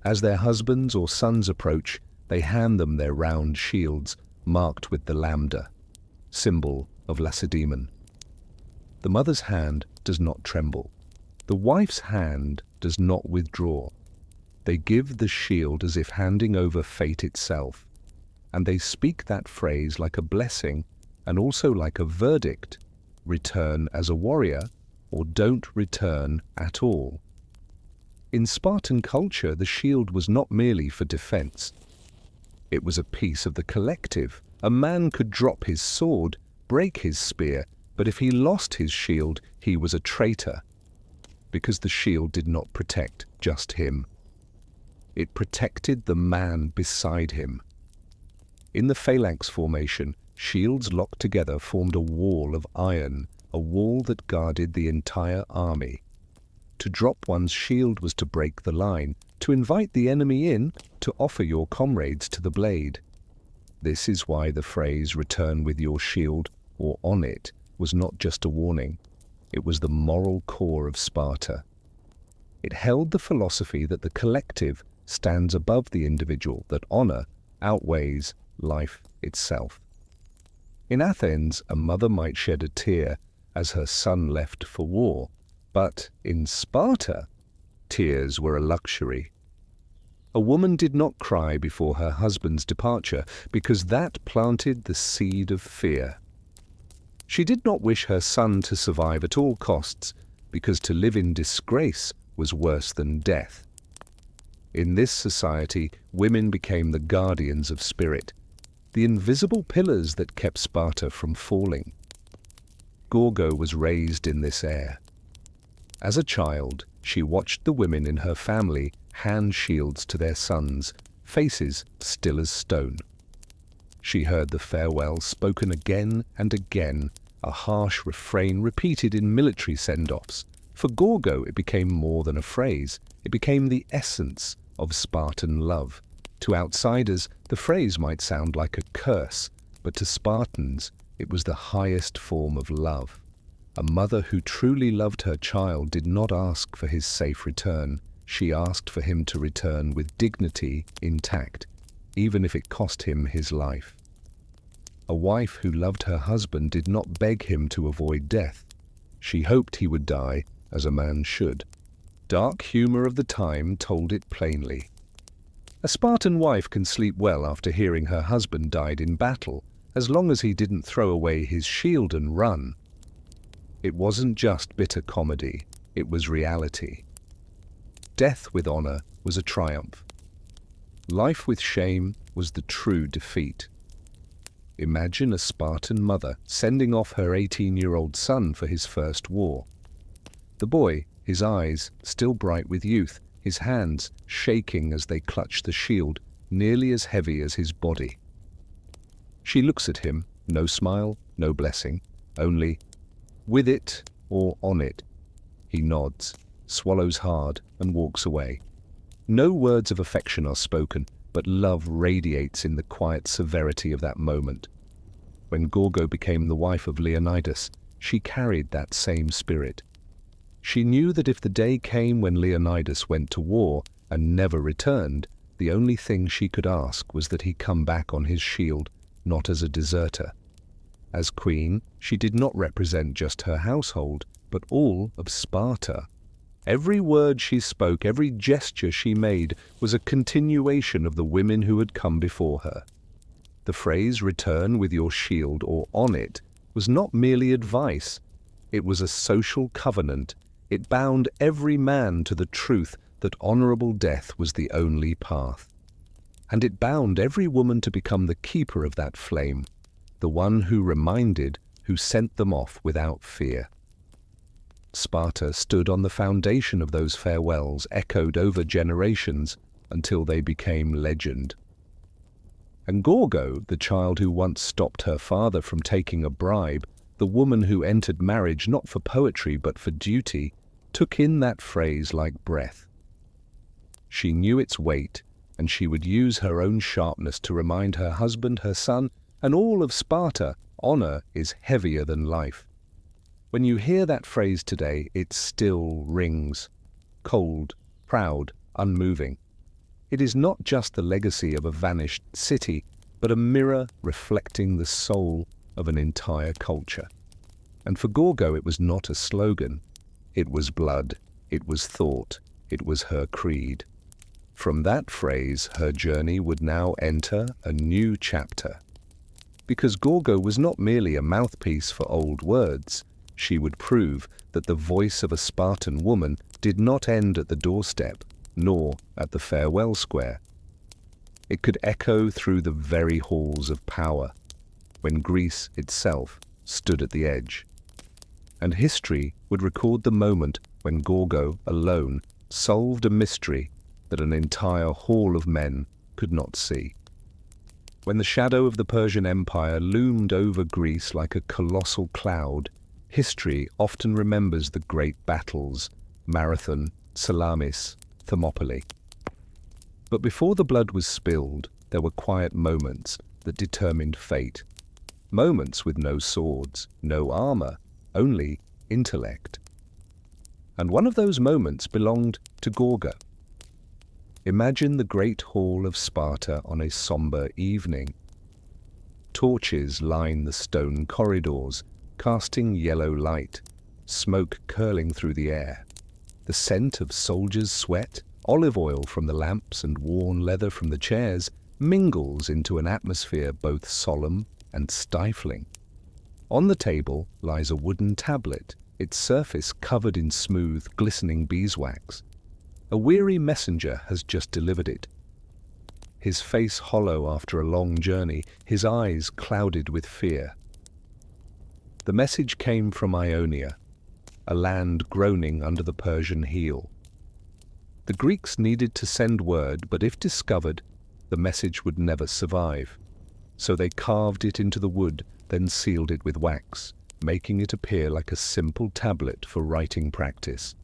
As their husbands or sons approach, they hand them their round shields, marked with the lambda, symbol of Lacedaemon. The mother's hand does not tremble. The wife's hand does not withdraw. They give the shield as if handing over fate itself, and they speak that phrase like a blessing and also like a verdict: return as a warrior, or don't return at all. In Spartan culture, the shield was not merely for defense. It was a piece of the collective. A man could drop his sword, break his spear, but if he lost his shield, he was a traitor, because the shield did not protect just him. It protected the man beside him. In the phalanx formation, shields locked together formed a wall of iron, a wall that guarded the entire army. To drop one's shield was to break the line, to invite the enemy in, to offer your comrades to the blade. This is why the phrase "return with your shield, or on it" was not just a warning. It was the moral core of Sparta. It held the philosophy that the collective stands above the individual, that honor outweighs life itself. In Athens, a mother might shed a tear as her son left for war, but in Sparta, tears were a luxury. A woman did not cry before her husband's departure, because that planted the seed of fear. She did not wish her son to survive at all costs, because to live in disgrace was worse than death. In this society, women became the guardians of spirit, the invisible pillars that kept Sparta from falling. Gorgo was raised in this air. As a child, she watched the women in her family hand shields to their sons, faces still as stone. She heard the farewell spoken again and again, a harsh refrain repeated in military send-offs. For Gorgo, it became more than a phrase. It became the essence of Spartan love. To outsiders, the phrase might sound like a curse, but to Spartans, it was the highest form of love. A mother who truly loved her child did not ask for his safe return. She asked for him to return with dignity intact, even if it cost him his life. A wife who loved her husband did not beg him to avoid death. She hoped he would die as a man should. Dark humor of the time told it plainly. A Spartan wife can sleep well after hearing her husband died in battle, as long as he didn't throw away his shield and run. It wasn't just bitter comedy, it was reality. Death with honor was a triumph. Life with shame was the true defeat. Imagine a Spartan mother sending off her 18-year-old son for his first war. The boy, his eyes still bright with youth, his hands shaking as they clutch the shield, nearly as heavy as his body. She looks at him, no smile, no blessing, only, "With it or on it?" He nods, swallows hard, and walks away. No words of affection are spoken, but love radiates in the quiet severity of that moment. When Gorgo became the wife of Leonidas, she carried that same spirit. She knew that if the day came when Leonidas went to war and never returned, the only thing she could ask was that he come back on his shield, not as a deserter. As queen, she did not represent just her household, but all of Sparta. Every word she spoke, every gesture she made, was a continuation of the women who had come before her. The phrase, "return with your shield or on it," was not merely advice. It was a social covenant. It bound every man to the truth that honorable death was the only path. And it bound every woman to become the keeper of that flame, the one who reminded, who sent them off without fear. Sparta stood on the foundation of those farewells, echoed over generations until they became legend. And Gorgo, the child who once stopped her father from taking a bribe, the woman who entered marriage not for poetry but for duty, took in that phrase like breath. She knew its weight, and she would use her own sharpness to remind her husband, her son, and all of Sparta, honor is heavier than life. When you hear that phrase today, it still rings, cold, proud, unmoving. It is not just the legacy of a vanished city, but a mirror reflecting the soul of an entire culture. And for Gorgo, it was not a slogan. It was blood, it was thought, it was her creed. From that phrase, her journey would now enter a new chapter. Because Gorgo was not merely a mouthpiece for old words, she would prove that the voice of a Spartan woman did not end at the doorstep, nor at the farewell square. It could echo through the very halls of power, when Greece itself stood at the edge. And history would record the moment when Gorgo, alone, solved a mystery that an entire hall of men could not see. When the shadow of the Persian Empire loomed over Greece like a colossal cloud, history often remembers the great battles, Marathon, Salamis, Thermopylae. But before the blood was spilled, there were quiet moments that determined fate. Moments with no swords, no armor, only intellect. And one of those moments belonged to Gorgo. Imagine the great hall of Sparta on a somber evening. Torches line the stone corridors, casting yellow light, smoke curling through the air. The scent of soldiers' sweat, olive oil from the lamps and worn leather from the chairs mingles into an atmosphere both solemn and stifling. On the table lies a wooden tablet, its surface covered in smooth, glistening beeswax. A weary messenger has just delivered it. His face hollow after a long journey, his eyes clouded with fear. The message came from Ionia, a land groaning under the Persian heel. The Greeks needed to send word, but if discovered, the message would never survive. So they carved it into the wood, then sealed it with wax, making it appear like a simple tablet for writing practice.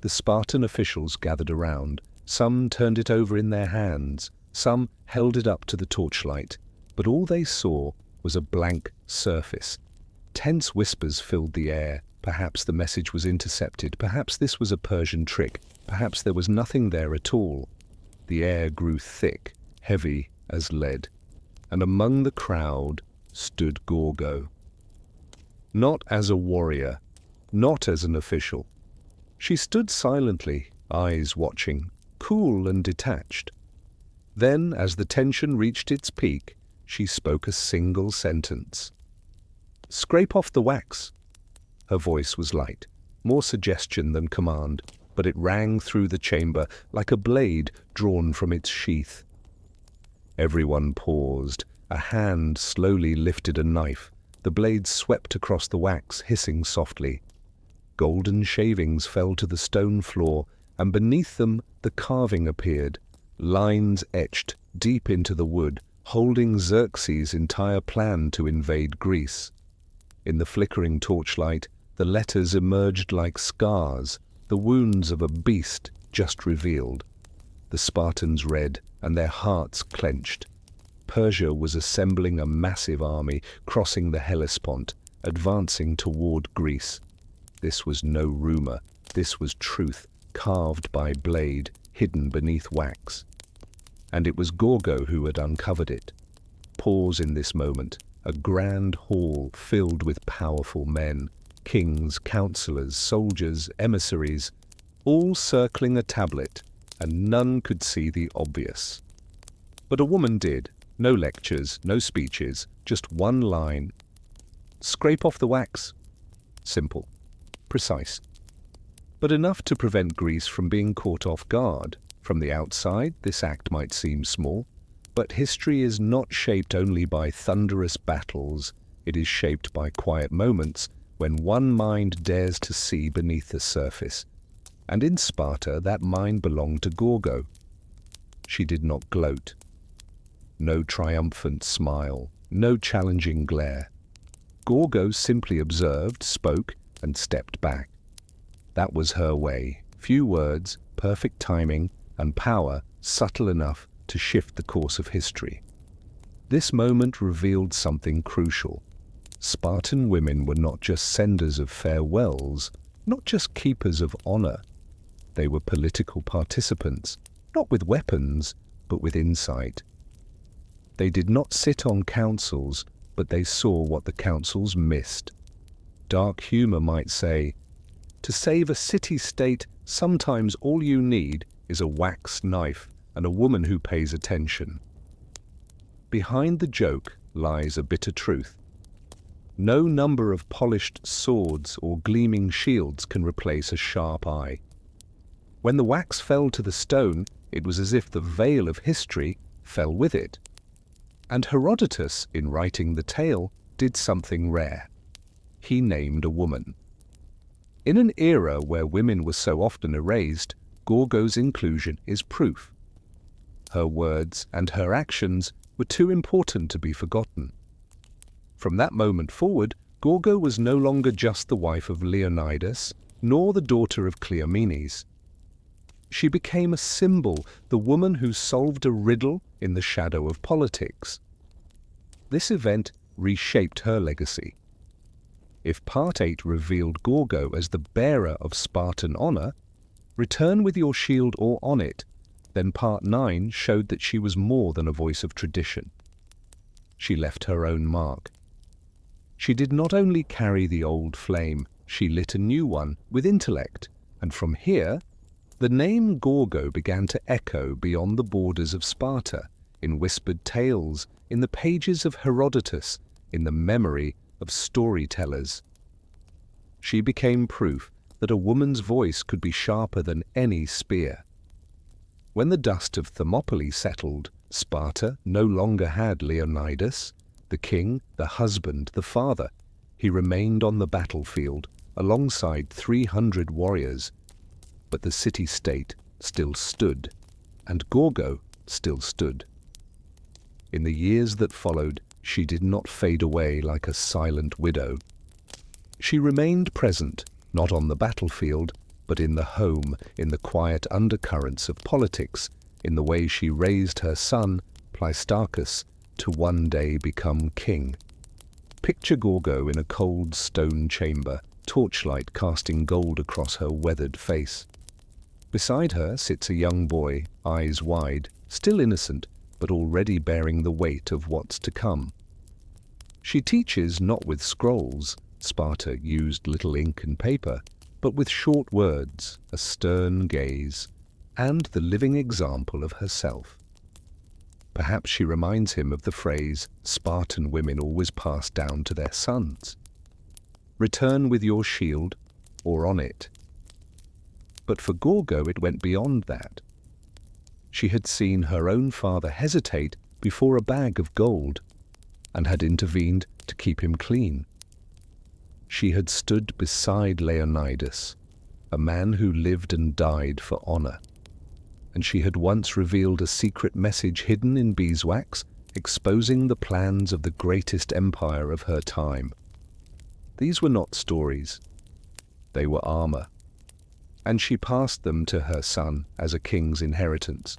The Spartan officials gathered around. Some turned it over in their hands, some held it up to the torchlight, but all they saw was a blank surface. Tense whispers filled the air. Perhaps the message was intercepted, perhaps this was a Persian trick, perhaps there was nothing there at all. The air grew thick, heavy as lead, and among the crowd stood Gorgo. Not as a warrior, not as an official. She stood silently, eyes watching, cool and detached. Then, as the tension reached its peak, she spoke a single sentence. "Scrape off the wax." Her voice was light, more suggestion than command, but it rang through the chamber like a blade drawn from its sheath. Everyone paused, A hand slowly lifted a knife. The blade swept across the wax, hissing softly. Golden shavings fell to the stone floor, and beneath them the carving appeared, lines etched deep into the wood, holding Xerxes' entire plan to invade Greece. In the flickering torchlight, the letters emerged like scars, the wounds of a beast just revealed. The Spartans read, and their hearts clenched. Persia was assembling a massive army, crossing the Hellespont, advancing toward Greece. This was no rumor. This was truth, carved by blade, hidden beneath wax. And it was Gorgo who had uncovered it. Pause in this moment. A grand hall filled with powerful men, kings, counselors, soldiers, emissaries, all circling a tablet, and none could see the obvious. But a woman did. No lectures, no speeches, just one line. Scrape off the wax. Simple. Precise. But enough to prevent Greece from being caught off guard. From the outside, this act might seem small, but history is not shaped only by thunderous battles. It is shaped by quiet moments when one mind dares to see beneath the surface. And in Sparta, that mind belonged to Gorgo. She did not gloat. No triumphant smile, no challenging glare. Gorgo simply observed, spoke, and stepped back. That was her way. Few words, perfect timing, and power subtle enough to shift the course of history. This moment revealed something crucial. Spartan women were not just senders of farewells, not just keepers of honor. They were political participants, not with weapons, but with insight. They did not sit on councils, but they saw what the councils missed. Dark humor might say, to save a city-state, sometimes all you need is a wax knife and a woman who pays attention. Behind the joke lies a bitter truth. No number of polished swords or gleaming shields can replace a sharp eye. When the wax fell to the stone, it was as if the veil of history fell with it. And Herodotus, in writing the tale, did something rare. He named a woman. In an era where women were so often erased, Gorgo's inclusion is proof. Her words and her actions were too important to be forgotten. From that moment forward, Gorgo was no longer just the wife of Leonidas, nor the daughter of Cleomenes. She became a symbol, the woman who solved a riddle in the shadow of politics. This event reshaped her legacy. If Part 8 revealed Gorgo as the bearer of Spartan honor, return with your shield or on it, then Part 9 showed that she was more than a voice of tradition. She left her own mark. She did not only carry the old flame, she lit a new one with intellect, and from here, the name Gorgo began to echo beyond the borders of Sparta, in whispered tales, in the pages of Herodotus, in the memory of storytellers. She became proof that a woman's voice could be sharper than any spear. When the dust of Thermopylae settled, Sparta no longer had Leonidas, the king, the husband, the father. He remained on the battlefield, alongside 300 warriors. But the city-state still stood, and Gorgo still stood. In the years that followed, she did not fade away like a silent widow. She remained present, not on the battlefield, but in the home, in the quiet undercurrents of politics, in the way she raised her son, Pleistarchus, to one day become king. Picture Gorgo in a cold stone chamber, torchlight casting gold across her weathered face. Beside her sits a young boy, eyes wide, still innocent, but already bearing the weight of what's to come. She teaches not with scrolls, Sparta used little ink and paper, but with short words, a stern gaze, and the living example of herself. Perhaps she reminds him of the phrase Spartan women always pass down to their sons. Return with your shield, or on it. But for Gorgo it went beyond that. She had seen her own father hesitate before a bag of gold, and had intervened to keep him clean. She had stood beside Leonidas, a man who lived and died for honor, and she had once revealed a secret message hidden in beeswax, exposing the plans of the greatest empire of her time. These were not stories, they were armor, and she passed them to her son as a king's inheritance.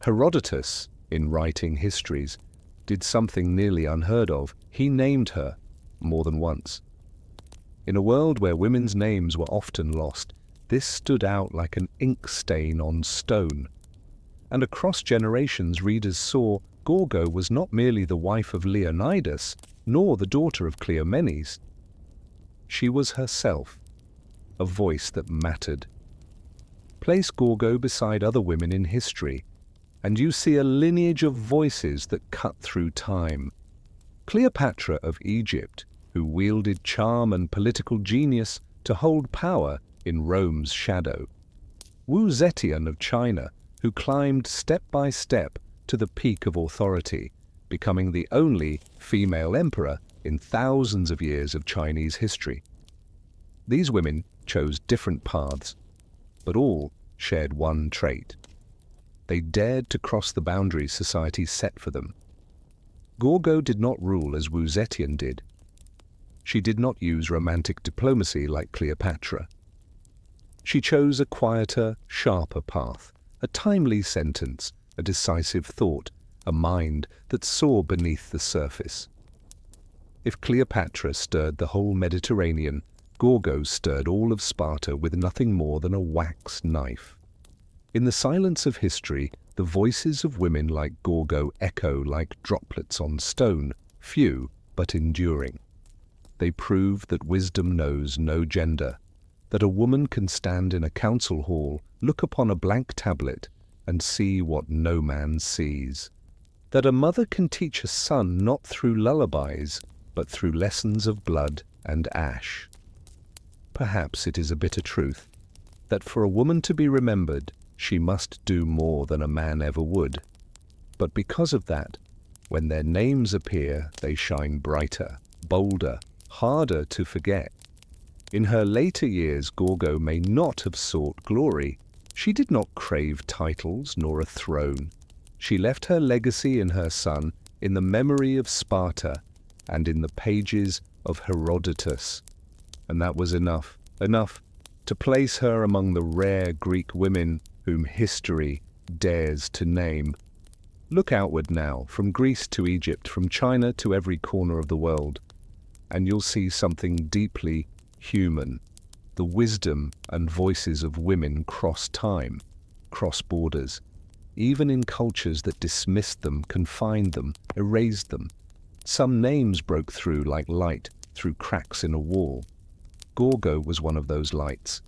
Herodotus, in writing histories, did something nearly unheard of. He named her more than once. In a world where women's names were often lost, this stood out like an ink stain on stone. And across generations, readers saw Gorgo was not merely the wife of Leonidas, nor the daughter of Cleomenes. She was herself, a voice that mattered. Place Gorgo beside other women in history, and you see a lineage of voices that cut through time. Cleopatra of Egypt, who wielded charm and political genius to hold power in Rome's shadow. Wu Zetian of China, who climbed step by step to the peak of authority, becoming the only female emperor in thousands of years of Chinese history. These women chose different paths, but all shared one trait. They dared to cross the boundaries society set for them. Gorgo did not rule as Wu Zetian did. She did not use romantic diplomacy like Cleopatra. She chose a quieter, sharper path, a timely sentence, a decisive thought, a mind that saw beneath the surface. If Cleopatra stirred the whole Mediterranean, Gorgo stirred all of Sparta with nothing more than a wax knife. In the silence of history, the voices of women like Gorgo echo like droplets on stone, few but enduring. They prove that wisdom knows no gender, that a woman can stand in a council hall, look upon a blank tablet, and see what no man sees. That a mother can teach a son not through lullabies, but through lessons of blood and ash. Perhaps it is a bitter truth, that for a woman to be remembered, she must do more than a man ever would. But because of that, when their names appear, they shine brighter, bolder, harder to forget. In her later years, Gorgo may not have sought glory. She did not crave titles nor a throne. She left her legacy in her son, in the memory of Sparta, and in the pages of Herodotus. And that was enough to place her among the rare Greek women whom history dares to name. Look outward now, from Greece to Egypt, from China to every corner of the world, and you'll see something deeply human. The wisdom and voices of women cross time, cross borders, even in cultures that dismissed them, confined them, erased them. Some names broke through like light through cracks in a wall. Gorgo was one of those lights,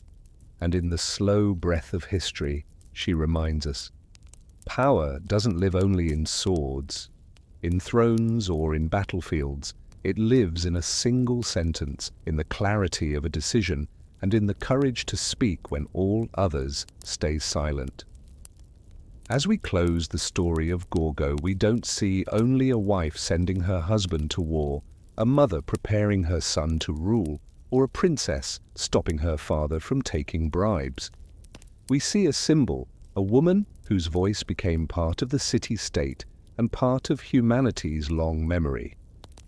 and in the slow breath of history, she reminds us. Power doesn't live only in swords, in thrones or in battlefields. It lives in a single sentence, in the clarity of a decision, and in the courage to speak when all others stay silent. As we close the story of Gorgo, we don't see only a wife sending her husband to war, a mother preparing her son to rule, or a princess stopping her father from taking bribes. We see a symbol, a woman whose voice became part of the city-state and part of humanity's long memory.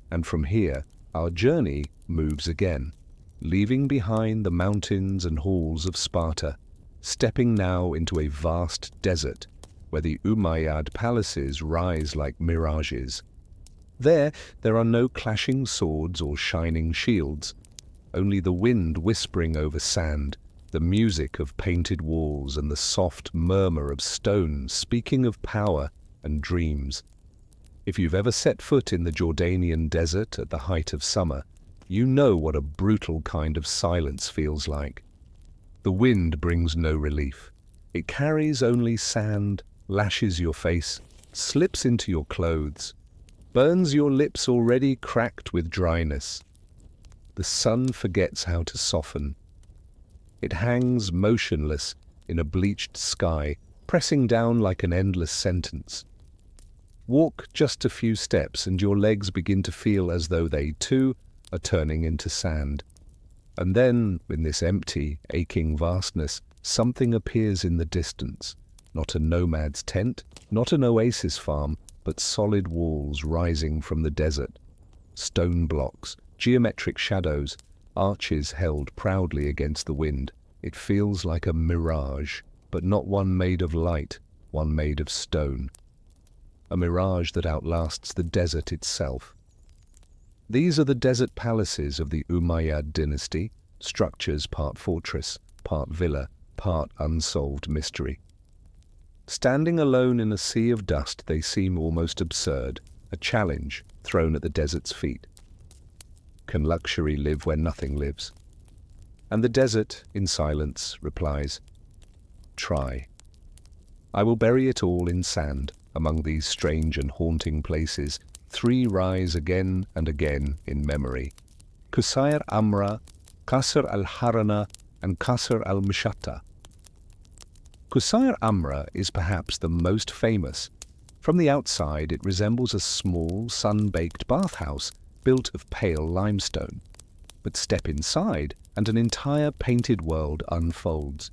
And from here, our journey moves again, leaving behind the mountains and halls of Sparta, stepping now into a vast desert where the Umayyad palaces rise like mirages. There are no clashing swords or shining shields, only the wind whispering over sand, the music of painted walls and the soft murmur of stone speaking of power and dreams. If you've ever set foot in the Jordanian desert at the height of summer, you know what a brutal kind of silence feels like. The wind brings no relief. It carries only sand, lashes your face, slips into your clothes, burns your lips already cracked with dryness. The sun forgets how to soften. It hangs motionless in a bleached sky, pressing down like an endless sentence. Walk just a few steps and your legs begin to feel as though they, too, are turning into sand. And then, in this empty, aching vastness, something appears in the distance. Not a nomad's tent, not an oasis farm, but solid walls rising from the desert. Stone blocks, geometric shadows, arches held proudly against the wind. It feels like a mirage, but not one made of light, one made of stone. A mirage that outlasts the desert itself. These are the desert palaces of the Umayyad dynasty, structures part fortress, part villa, part unsolved mystery. Standing alone in a sea of dust, they seem almost absurd, a challenge thrown at the desert's feet. Can luxury live where nothing lives? And the desert, in silence, replies, "Try. I will bury it all in sand. Among these strange and haunting places, three rise again and again in memory. Qusayr Amra, Qasr al-Harana, and Qasr al-Mushatta. Qusayr Amra is perhaps the most famous. From the outside, it resembles a small, sun-baked bathhouse built of pale limestone. But step inside, and an entire painted world unfolds.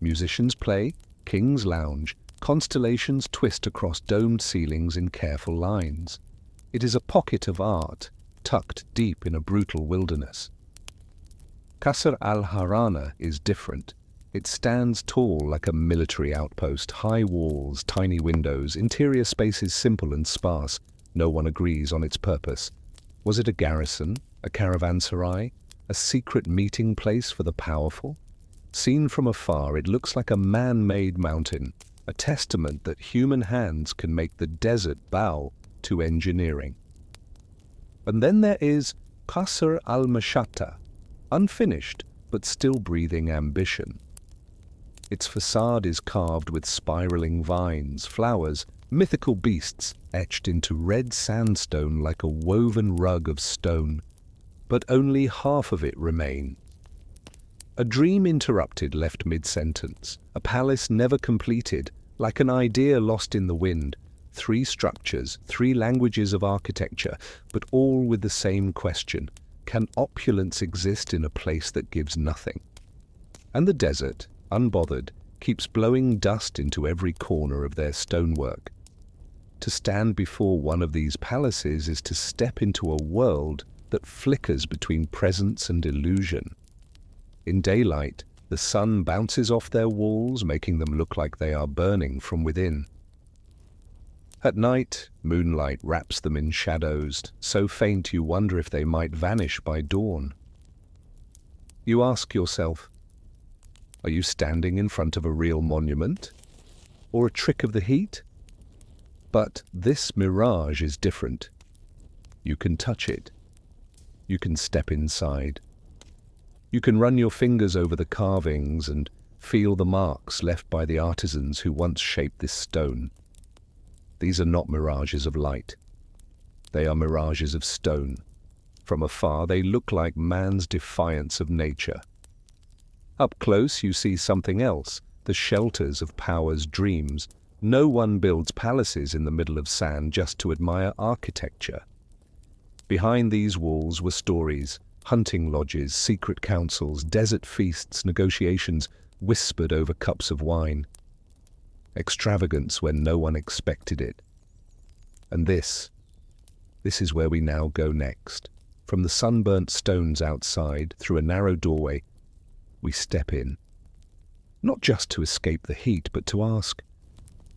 Musicians play, kings lounge, constellations twist across domed ceilings in careful lines. It is a pocket of art, tucked deep in a brutal wilderness. Qasr al-Harana is different. It stands tall like a military outpost, high walls, tiny windows, interior spaces simple and sparse. No one agrees on its purpose. Was it a garrison, a caravanserai, a secret meeting place for the powerful? Seen from afar, it looks like a man-made mountain, a testament that human hands can make the desert bow to engineering. And then there is Qasr al-Mushatta, unfinished but still breathing ambition. Its facade is carved with spiraling vines, flowers, mythical beasts etched into red sandstone like a woven rug of stone. But only half of it remains. A dream interrupted left mid-sentence, a palace never completed, like an idea lost in the wind. Three structures, three languages of architecture, but all with the same question: can opulence exist in a place that gives nothing? And the desert, unbothered, keeps blowing dust into every corner of their stonework. To stand before one of these palaces is to step into a world that flickers between presence and illusion. In daylight, the sun bounces off their walls, making them look like they are burning from within. At night, moonlight wraps them in shadows, so faint you wonder if they might vanish by dawn. You ask yourself, are you standing in front of a real monument? Or a trick of the heat? But this mirage is different. You can touch it. You can step inside. You can run your fingers over the carvings and feel the marks left by the artisans who once shaped this stone. These are not mirages of light. They are mirages of stone. From afar, they look like man's defiance of nature. Up close, you see something else, the shelters of power's dreams. No one builds palaces in the middle of sand just to admire architecture. Behind these walls were stories, hunting lodges, secret councils, desert feasts, negotiations, whispered over cups of wine. Extravagance when no one expected it. And this is where we now go next. From the sunburnt stones outside, through a narrow doorway, we step in. Not just to escape the heat, but to ask,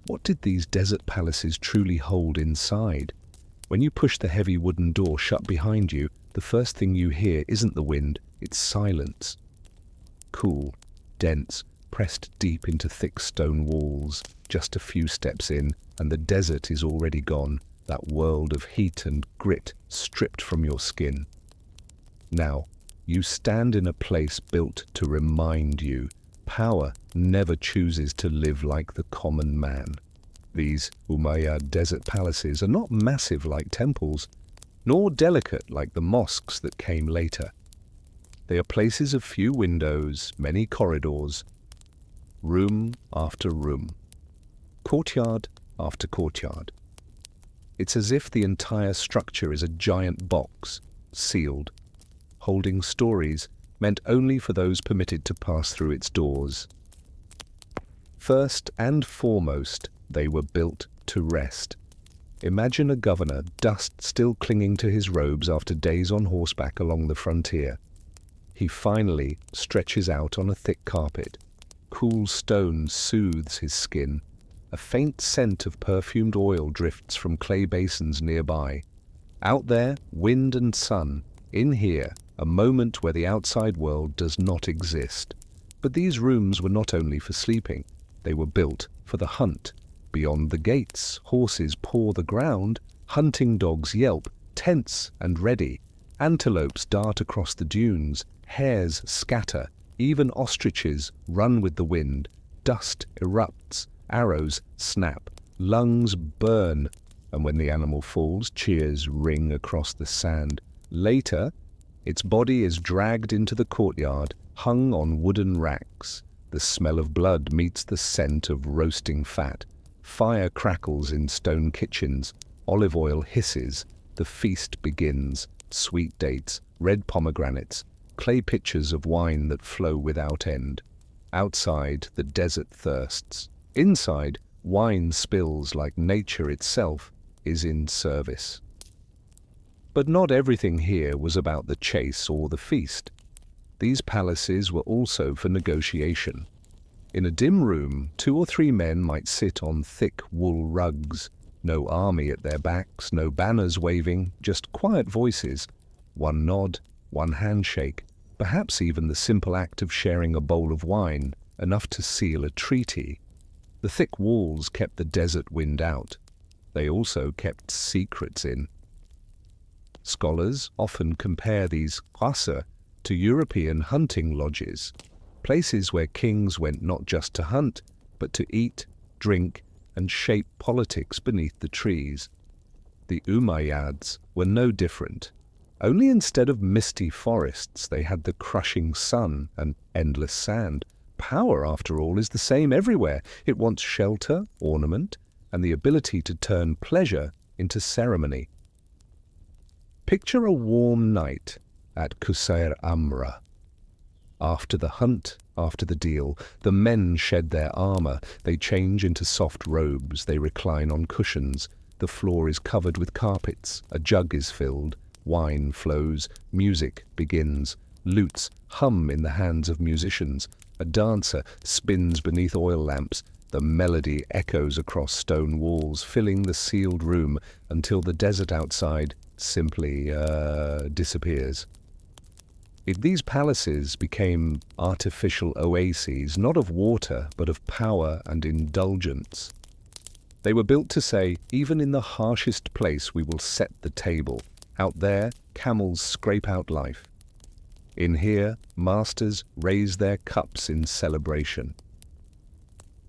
what did these desert palaces truly hold inside? When you push the heavy wooden door shut behind you, the first thing you hear isn't the wind, it's silence. Cool, dense, pressed deep into thick stone walls. Just a few steps in, and the desert is already gone, that world of heat and grit stripped from your skin. Now, you stand in a place built to remind you, power never chooses to live like the common man. These Umayyad desert palaces are not massive like temples, nor delicate like the mosques that came later. They are places of few windows, many corridors, room after room, courtyard after courtyard. It's as if the entire structure is a giant box, sealed, holding stories meant only for those permitted to pass through its doors. First and foremost, they were built to rest. Imagine a governor, dust still clinging to his robes after days on horseback along the frontier. He finally stretches out on a thick carpet. Cool stone soothes his skin. A faint scent of perfumed oil drifts from clay basins nearby. Out there, wind and sun. In here, a moment where the outside world does not exist. But these rooms were not only for sleeping. They were built for the hunt. Beyond the gates, horses paw the ground, hunting dogs yelp, tense and ready. Antelopes dart across the dunes, hares scatter, even ostriches run with the wind. Dust erupts, arrows snap, lungs burn, and when the animal falls, cheers ring across the sand. Later, its body is dragged into the courtyard, hung on wooden racks. The smell of blood meets the scent of roasting fat. Fire crackles in stone kitchens. Olive oil hisses. The feast begins. Sweet dates, red pomegranates, clay pitchers of wine that flow without end. Outside, the desert thirsts. Inside, wine spills like nature itself is in service. But not everything here was about the chase or the feast. These palaces were also for negotiation. In a dim room, 2 or 3 men might sit on thick wool rugs. No army at their backs, no banners waving, just quiet voices. One nod, one handshake, perhaps even the simple act of sharing a bowl of wine, enough to seal a treaty. The thick walls kept the desert wind out. They also kept secrets in. Scholars often compare these qasr to European hunting lodges, places where kings went not just to hunt, but to eat, drink, and shape politics beneath the trees. The Umayyads were no different. Only instead of misty forests, they had the crushing sun and endless sand. Power, after all, is the same everywhere. It wants shelter, ornament, and the ability to turn pleasure into ceremony. Picture a warm night at Qusair Amra. After the hunt, after the deal, the men shed their armor. They change into soft robes. They recline on cushions. The floor is covered with carpets. A jug is filled. Wine flows. Music begins. Lutes hum in the hands of musicians. A dancer spins beneath oil lamps. The melody echoes across stone walls, filling the sealed room until the desert outside simply disappears. These palaces became artificial oases, not of water, but of power and indulgence. They were built to say, even in the harshest place we will set the table. Out there, camels scrape out life. In here, masters raise their cups in celebration.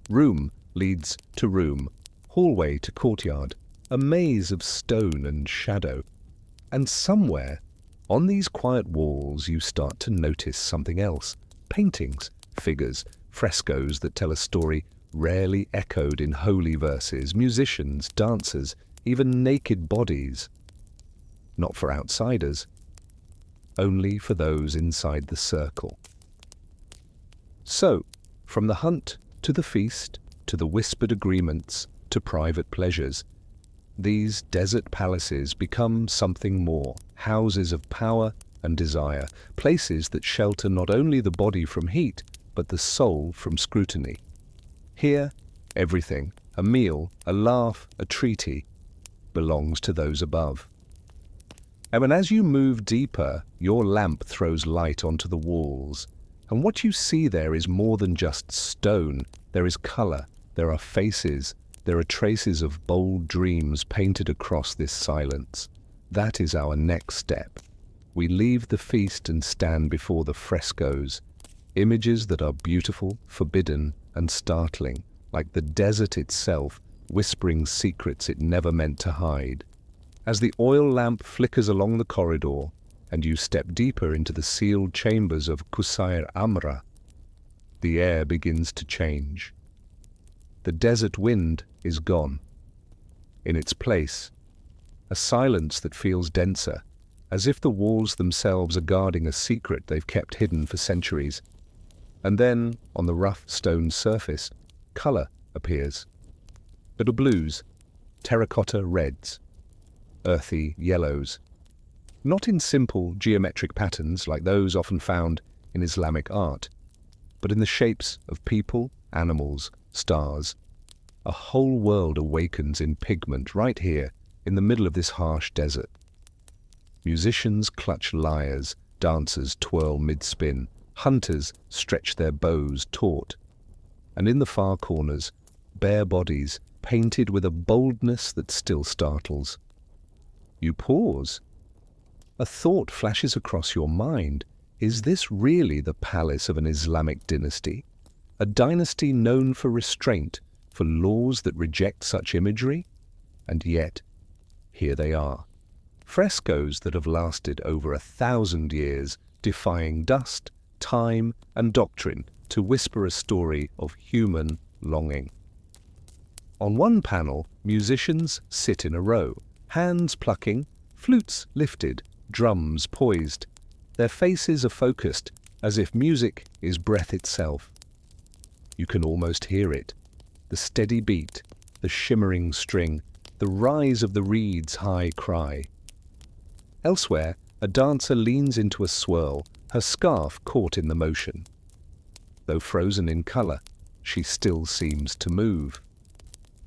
Room leads to room, hallway to courtyard, a maze of stone and shadow. And somewhere, on these quiet walls, you start to notice something else. Paintings, figures, frescoes that tell a story rarely echoed in holy verses, musicians, dancers, even naked bodies. Not for outsiders, only for those inside the circle. So, from the hunt to the feast, to the whispered agreements, to private pleasures, these desert palaces become something more, houses of power and desire, places that shelter not only the body from heat, but the soul from scrutiny. Here, everything, a meal, a laugh, a treaty, belongs to those above. And as you move deeper, your lamp throws light onto the walls, and what you see there is more than just stone. There is color, there are faces, there are traces of bold dreams painted across this silence. That is our next step. We leave the feast and stand before the frescoes, images that are beautiful, forbidden, and startling, like the desert itself, whispering secrets it never meant to hide. As the oil lamp flickers along the corridor, and you step deeper into the sealed chambers of Qusair Amra, the air begins to change. The desert wind is gone. In its place, a silence that feels denser, as if the walls themselves are guarding a secret they've kept hidden for centuries. And then, on the rough stone surface, colour appears. Little blues, terracotta reds, earthy yellows. Not in simple geometric patterns like those often found in Islamic art, but in the shapes of people, animals, stars. A whole world awakens in pigment right here in the middle of this harsh desert. Musicians clutch lyres, dancers twirl mid-spin, hunters stretch their bows taut. And in the far corners, bare bodies painted with a boldness that still startles. You pause. A thought flashes across your mind. Is this really the palace of an Islamic dynasty? A dynasty known for restraint, for laws that reject such imagery? And yet, here they are. Frescoes that have lasted over 1,000 years, defying dust, time, and doctrine to whisper a story of human longing. On one panel, musicians sit in a row, hands plucking, flutes lifted, drums poised. Their faces are focused, as if music is breath itself. You can almost hear it. The steady beat, the shimmering string, the rise of the reed's high cry. Elsewhere, a dancer leans into a swirl, her scarf caught in the motion. Though frozen in colour, she still seems to move.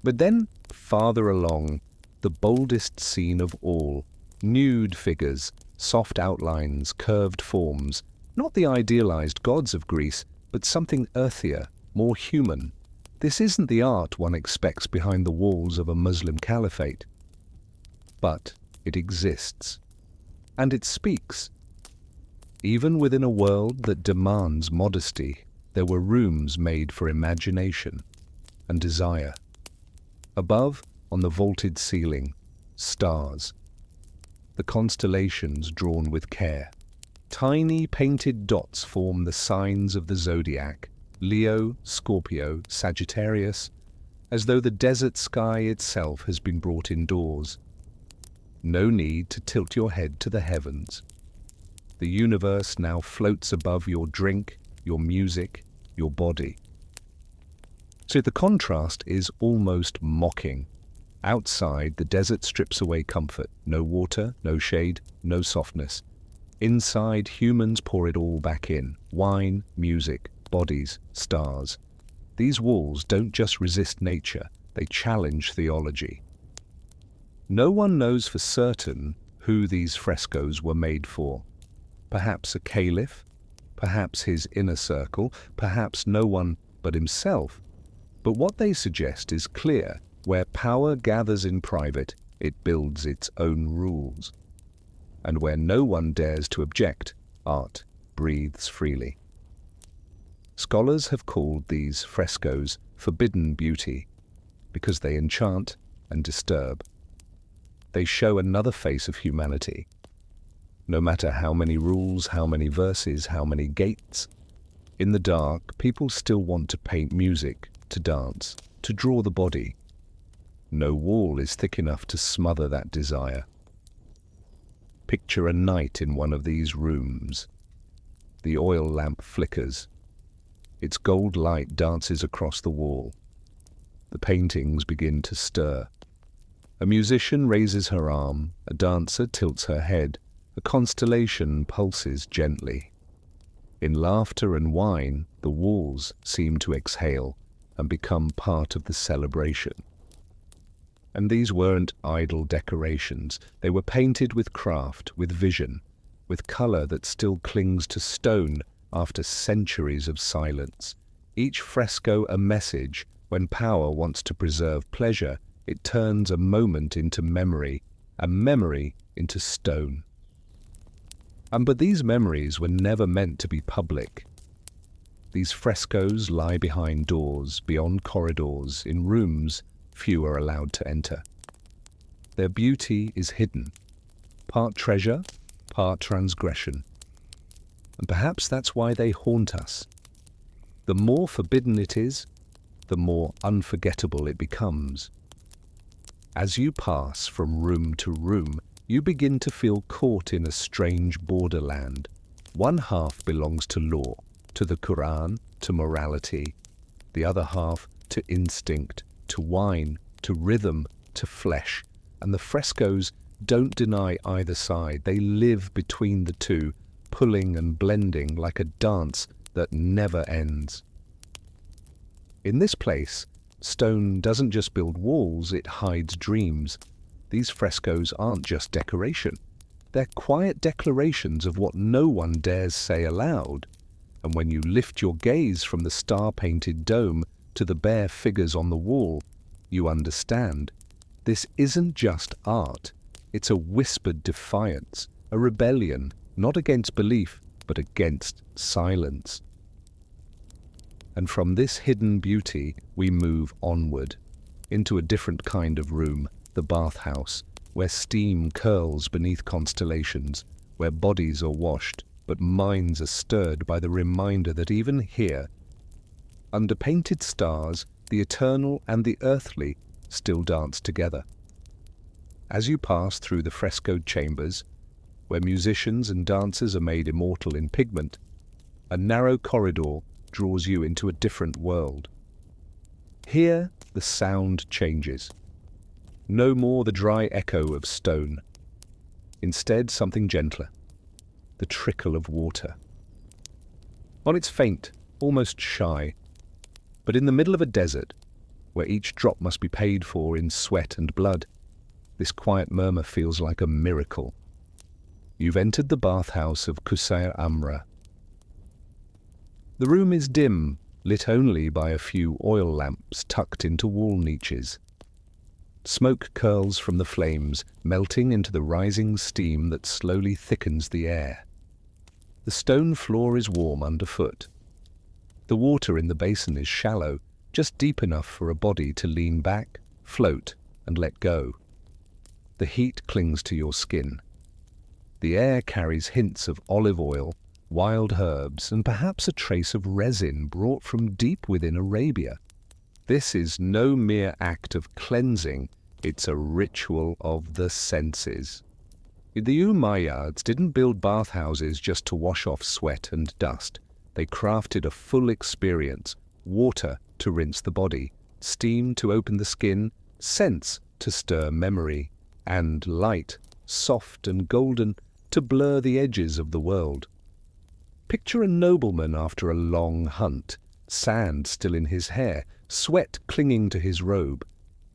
But then, farther along, the boldest scene of all, nude figures, soft outlines, curved forms, not the idealized gods of Greece, but something earthier, more human. This isn't the art one expects behind the walls of a Muslim caliphate. But it exists. And it speaks. Even within a world that demands modesty, there were rooms made for imagination and desire. Above, on the vaulted ceiling, stars. The constellations drawn with care. Tiny painted dots form the signs of the zodiac, Leo, Scorpio, Sagittarius, as though the desert sky itself has been brought indoors. No need to tilt your head to the heavens. The universe now floats above your drink, your music, your body. So the contrast is almost mocking. Outside, the desert strips away comfort. No water, no shade, no softness. Inside, humans pour it all back in. Wine, music, bodies, stars. These walls don't just resist nature, they challenge theology. No one knows for certain who these frescoes were made for. Perhaps a caliph, perhaps his inner circle, perhaps no one but himself. But what they suggest is clear. Where power gathers in private, it builds its own rules. And where no one dares to object, art breathes freely. Scholars have called these frescoes forbidden beauty because they enchant and disturb. They show another face of humanity. No matter how many rules, how many verses, how many gates, in the dark, people still want to paint music, to dance, to draw the body. No wall is thick enough to smother that desire. Picture a night in one of these rooms. The oil lamp flickers. Its gold light dances across the wall. The paintings begin to stir. A musician raises her arm, a dancer tilts her head, a constellation pulses gently. In laughter and wine, the walls seem to exhale and become part of the celebration. And these weren't idle decorations. They were painted with craft, with vision, with color that still clings to stone after centuries of silence. Each fresco a message. When power wants to preserve pleasure, it turns a moment into memory, a memory into stone. But these memories were never meant to be public. These frescoes lie behind doors, beyond corridors, in rooms few are allowed to enter. Their beauty is hidden, part treasure, part transgression. And perhaps that's why they haunt us. The more forbidden it is, the more unforgettable it becomes. As you pass from room to room, you begin to feel caught in a strange borderland. One half belongs to law, to the Quran, to morality. The other half to instinct, to wine, to rhythm, to flesh. And the frescoes don't deny either side. They live between the two, pulling and blending like a dance that never ends. In this place, stone doesn't just build walls, it hides dreams. These frescoes aren't just decoration. They're quiet declarations of what no one dares say aloud. And when you lift your gaze from the star-painted dome to the bare figures on the wall, you understand. This isn't just art. It's a whispered defiance, a rebellion, not against belief, but against silence. And from this hidden beauty, we move onward, into a different kind of room, the bathhouse, where steam curls beneath constellations, where bodies are washed, but minds are stirred by the reminder that even here, under painted stars, the eternal and the earthly still dance together. As you pass through the frescoed chambers, where musicians and dancers are made immortal in pigment, a narrow corridor draws you into a different world. Here, the sound changes. No more the dry echo of stone. Instead, something gentler. The trickle of water. On it's faint, almost shy, but in the middle of a desert, where each drop must be paid for in sweat and blood, this quiet murmur feels like a miracle. You've entered the bathhouse of Qusayr Amra. The room is dim, lit only by a few oil lamps tucked into wall niches. Smoke curls from the flames, melting into the rising steam that slowly thickens the air. The stone floor is warm underfoot. The water in the basin is shallow, just deep enough for a body to lean back, float, and let go. The heat clings to your skin. The air carries hints of olive oil, wild herbs, and perhaps a trace of resin brought from deep within Arabia. This is no mere act of cleansing, it's a ritual of the senses. The Umayyads didn't build bathhouses just to wash off sweat and dust. They crafted a full experience, water to rinse the body, steam to open the skin, scents to stir memory, and light, soft and golden, to blur the edges of the world. Picture a nobleman after a long hunt, sand still in his hair, sweat clinging to his robe.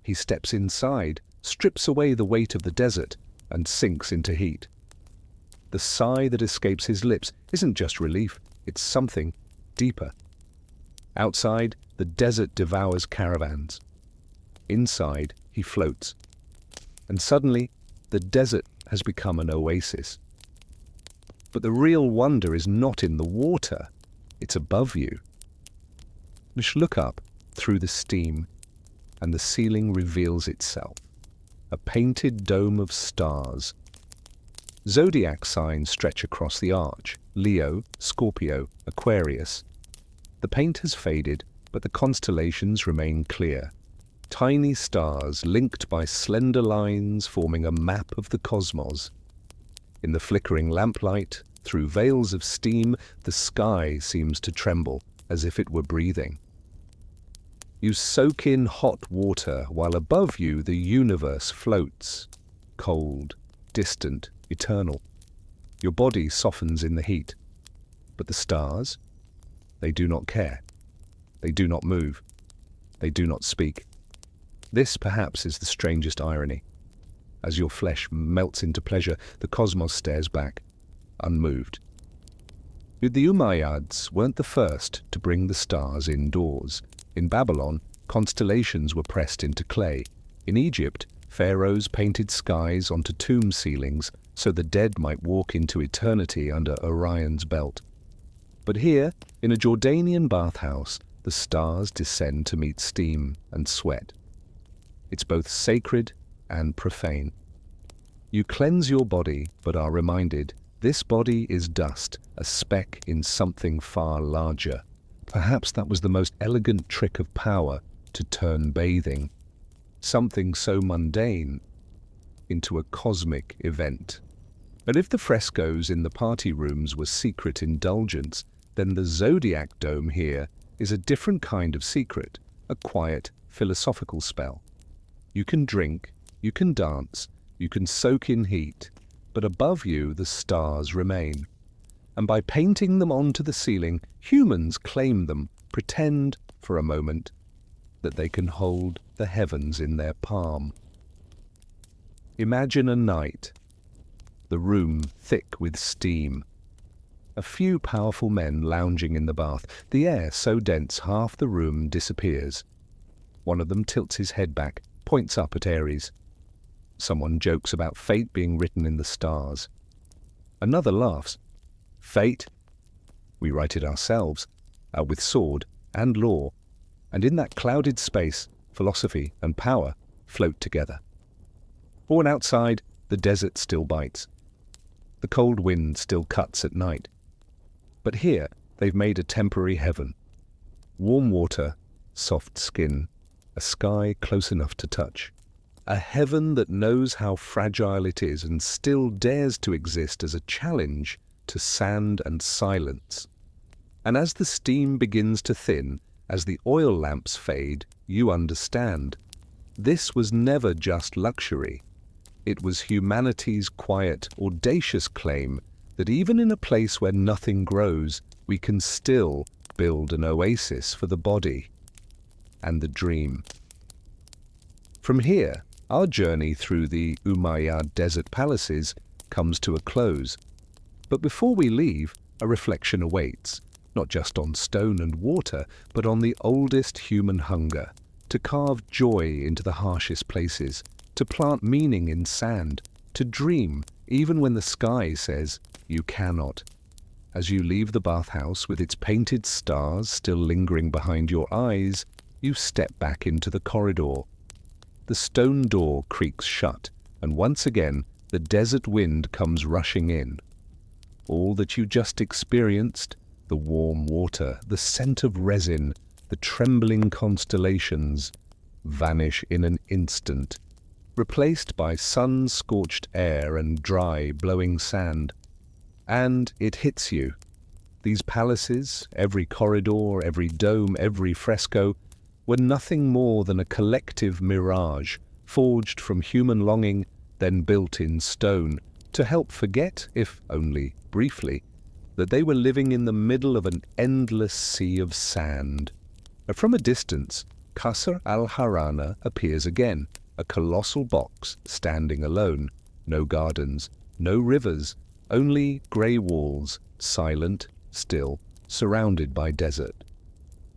He steps inside, strips away the weight of the desert, and sinks into heat. The sigh that escapes his lips isn't just relief, it's something deeper. Outside, the desert devours caravans. Inside, he floats. And suddenly, the desert has become an oasis. But the real wonder is not in the water, it's above you. Just look up through the steam, and the ceiling reveals itself. A painted dome of stars. Zodiac signs stretch across the arch: Leo, Scorpio, Aquarius. The paint has faded, but the constellations remain clear. Tiny stars linked by slender lines forming a map of the cosmos. In the flickering lamplight, through veils of steam, the sky seems to tremble, as if it were breathing. You soak in hot water, while above you the universe floats, cold, distant, eternal. Your body softens in the heat. But the stars? They do not care. They do not move. They do not speak. This, perhaps, is the strangest irony. As your flesh melts into pleasure, the cosmos stares back, unmoved. The Umayyads weren't the first to bring the stars indoors. In Babylon, constellations were pressed into clay. In Egypt, pharaohs painted skies onto tomb ceilings so the dead might walk into eternity under Orion's belt. But here, in a Jordanian bathhouse, the stars descend to meet steam and sweat. It's both sacred and profane. You cleanse your body, but are reminded this body is dust, a speck in something far larger. Perhaps that was the most elegant trick of power, to turn bathing. something so mundane into a cosmic event. And if the frescoes in the party rooms were secret indulgence, then the zodiac dome here is a different kind of secret, a quiet, philosophical spell. You can drink, you can dance, you can soak in heat, but above you the stars remain. And by painting them onto the ceiling, humans claim them, pretend for a moment that they can hold the heavens in their palm. Imagine a night, the room thick with steam. A few powerful men lounging in the bath, the air so dense half the room disappears. One of them tilts his head back, points up at Aries. Someone jokes about fate being written in the stars. Another laughs. Fate? We write it ourselves, with sword and law, and in that clouded space, philosophy and power float together. For outside, the desert still bites. The cold wind still cuts at night. But here, they've made a temporary heaven. Warm water, soft skin, a sky close enough to touch. A heaven that knows how fragile it is and still dares to exist as a challenge to sand and silence. And as the steam begins to thin, as the oil lamps fade, you understand. This was never just luxury. It was humanity's quiet, audacious claim that even in a place where nothing grows, we can still build an oasis for the body and the dream. From here, our journey through the Umayyad desert palaces comes to a close. But before we leave, a reflection awaits, not just on stone and water, but on the oldest human hunger, to carve joy into the harshest places, to plant meaning in sand, to dream even when the sky says you cannot. As you leave the bathhouse with its painted stars still lingering behind your eyes, you step back into the corridor. The stone door creaks shut, and once again the desert wind comes rushing in. All that you just experienced, the warm water, the scent of resin, the trembling constellations, vanish in an instant, replaced by sun-scorched air and dry, blowing sand. And it hits you. These palaces, every corridor, every dome, every fresco, were nothing more than a collective mirage, forged from human longing, then built in stone, to help forget, if only briefly, that they were living in the middle of an endless sea of sand. From a distance, Qasr al-Harana appears again, a colossal box standing alone, no gardens, no rivers, only grey walls, silent, still, surrounded by desert.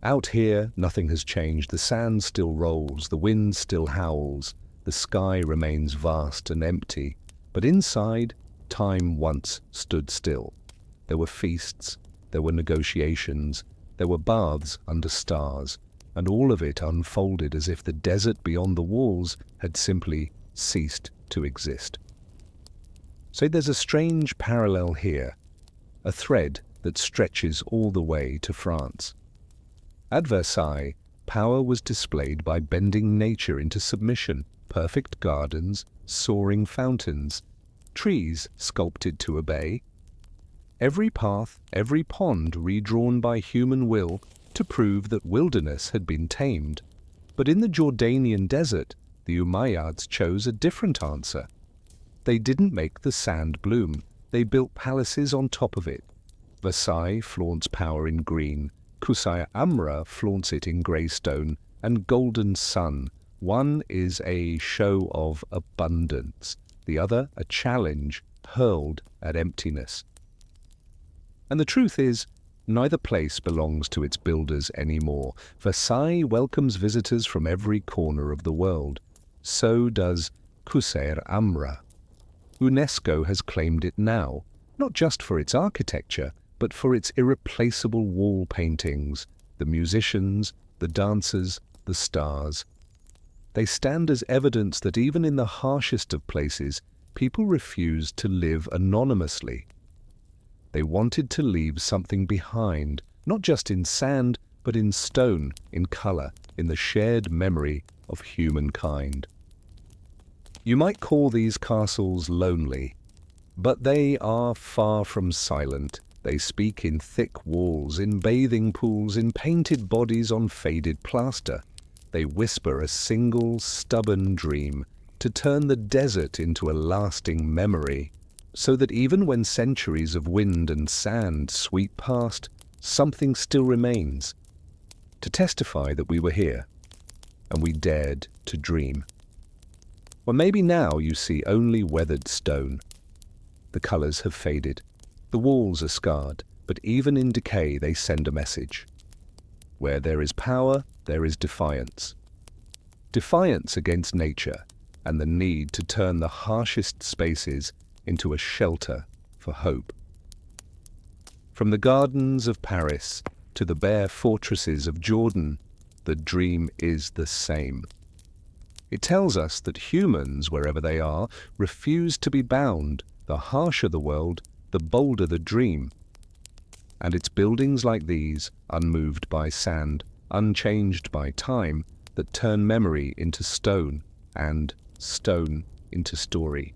Out here, nothing has changed. The sand still rolls, the wind still howls, the sky remains vast and empty. But inside, time once stood still. There were feasts, there were negotiations, there were baths under stars, and all of it unfolded as if the desert beyond the walls had simply ceased to exist. So there's a strange parallel here, a thread that stretches all the way to France. At Versailles, power was displayed by bending nature into submission, perfect gardens, soaring fountains, trees sculpted to obey. Every path, every pond redrawn by human will to prove that wilderness had been tamed. But in the Jordanian desert, the Umayyads chose a different answer. They didn't make the sand bloom, they built palaces on top of it. Versailles flaunts power in green, Qusay Amra flaunts it in grey stone and golden sun. One is a show of abundance, the other a challenge hurled at emptiness. And the truth is, neither place belongs to its builders anymore. Versailles welcomes visitors from every corner of the world. So does Qusay Amra. UNESCO has claimed it now, not just for its architecture, but for its irreplaceable wall paintings, the musicians, the dancers, the stars. They stand as evidence that even in the harshest of places, people refused to live anonymously. They wanted to leave something behind, not just in sand, but in stone, in color, in the shared memory of humankind. You might call these castles lonely, but they are far from silent. They speak in thick walls, in bathing pools, in painted bodies on faded plaster. They whisper a single stubborn dream to turn the desert into a lasting memory, so that even when centuries of wind and sand sweep past, something still remains, to testify that we were here, and we dared to dream. Or maybe now you see only weathered stone. The colors have faded, the walls are scarred, but even in decay they send a message. Where there is power, there is defiance. Defiance against nature and the need to turn the harshest spaces into a shelter for hope. From the gardens of Paris to the bare fortresses of Jordan, the dream is the same. It tells us that humans, wherever they are, refuse to be bound. The harsher the world, the bolder the dream. And it's buildings like these, unmoved by sand, unchanged by time, that turn memory into stone and stone into story.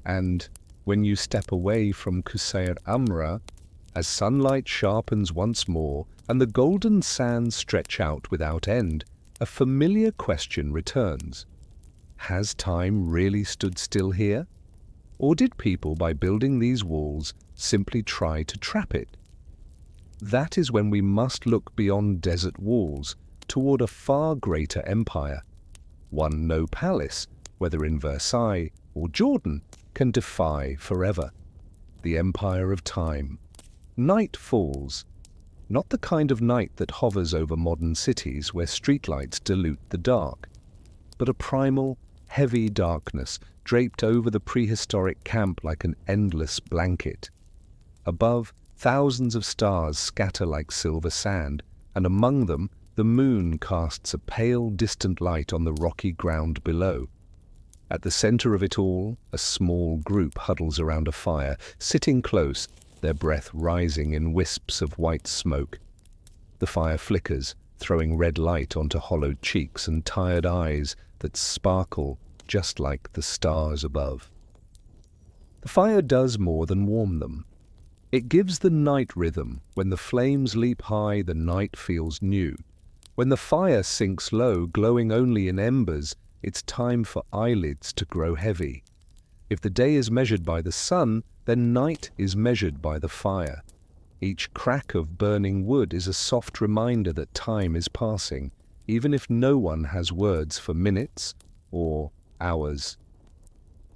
And when you step away from Qusayr Amra, as sunlight sharpens once more and the golden sands stretch out without end, a familiar question returns. Has time really stood still here? Or did people, by building these walls, simply try to trap it? That is when we must look beyond desert walls, toward a far greater empire. One no palace, whether in Versailles or Jordan, can defy forever. The empire of time. Night falls. Not the kind of night that hovers over modern cities where streetlights dilute the dark, but a primal, heavy darkness draped over the prehistoric camp like an endless blanket. Above, thousands of stars scatter like silver sand, and among them the moon casts a pale, distant light on the rocky ground below. At the center of it all, a small group huddles around a fire, sitting close, their breath rising in wisps of white smoke. The fire flickers, throwing red light onto hollowed cheeks and tired eyes that sparkle just like the stars above. The fire does more than warm them. It gives the night rhythm. When the flames leap high, the night feels new. When the fire sinks low, glowing only in embers, it's time for eyelids to grow heavy. If the day is measured by the sun, then night is measured by the fire. Each crack of burning wood is a soft reminder that time is passing, even if no one has words for minutes or hours.